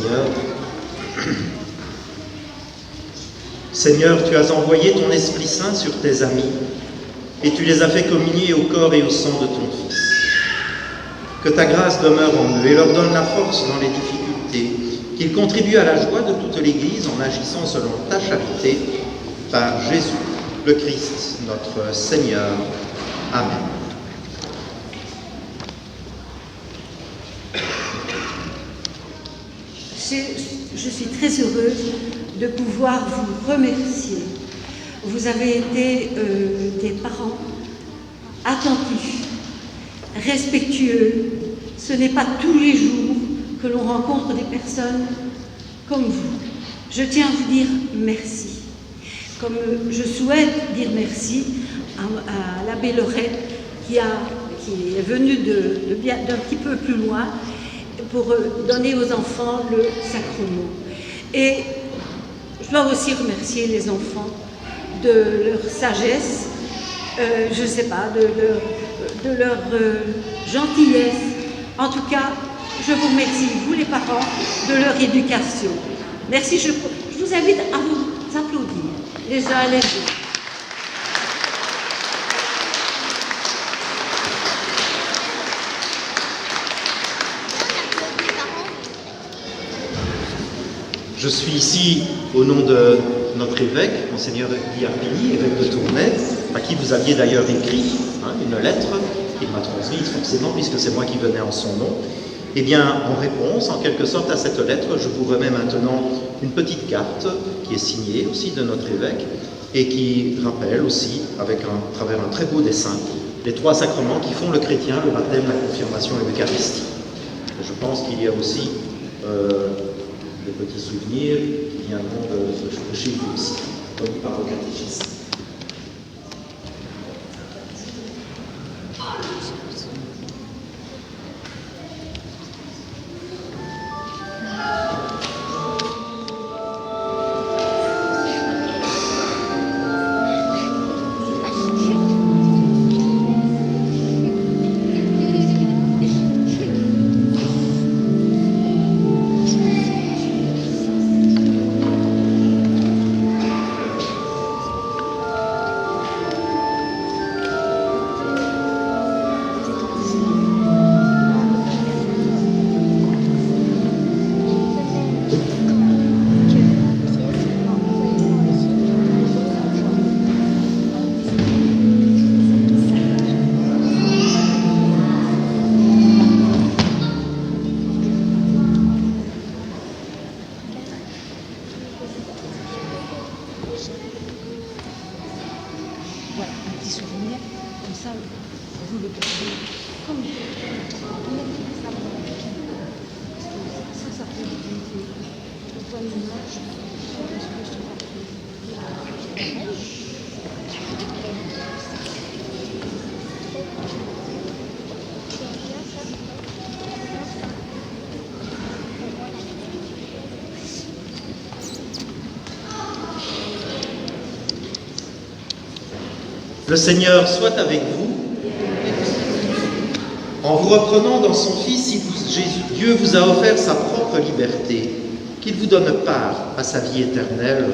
Seigneur. Seigneur, tu as envoyé ton Esprit Saint sur tes amis et tu les as fait communier au corps et au sang de ton Fils. Que ta grâce demeure en eux et leur donne la force dans les difficultés, qu'ils contribuent à la joie de toute l'Église en agissant selon ta charité, par Jésus, le Christ, notre Seigneur. Amen. Je suis très heureuse de pouvoir vous remercier. Vous avez été des parents attentifs, respectueux. Ce n'est pas tous les jours que l'on rencontre des personnes comme vous. Je tiens à vous dire merci. Comme je souhaite dire merci à l'abbé Lorette qui est venu d'un petit peu plus loin pour donner aux enfants le sacrement. Et je dois aussi remercier les enfants de leur sagesse, je ne sais pas, de leur gentillesse. En tout cas, je vous remercie, vous les parents, de leur éducation. Merci, je vous invite à vous applaudir, les uns les autres. Je suis ici au nom de notre évêque, Monseigneur Guy Arpigny, évêque de Tournai, à qui vous aviez d'ailleurs écrit une lettre, qu'il m'a transmise forcément, puisque c'est moi qui venais en son nom. Eh bien, en réponse, en quelque sorte, à cette lettre, je vous remets maintenant une petite carte qui est signée aussi de notre évêque et qui rappelle aussi, à travers un très beau dessin, les trois sacrements qui font le chrétien, le baptême, la confirmation et l'Eucharistie. Je pense qu'il y a aussi des petits souvenirs qui viendront de chez vous aussi, comme par vos catéchistes. Le Seigneur soit avec vous. En vous reprenant dans son Fils, Dieu vous a offert sa propre liberté, qu'il vous donne part à sa vie éternelle.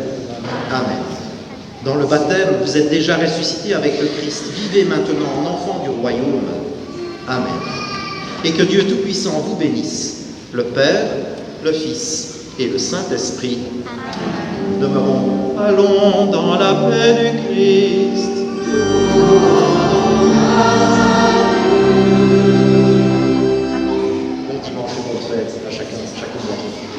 Amen. Dans le baptême, vous êtes déjà ressuscités avec le Christ. Vivez maintenant en enfants du royaume. Amen. Et que Dieu Tout-Puissant vous bénisse, le Père, le Fils et le Saint-Esprit. Demeurons, allons dans la paix du Christ. Bon dimanche et bonne fête à chacun d'entre vous.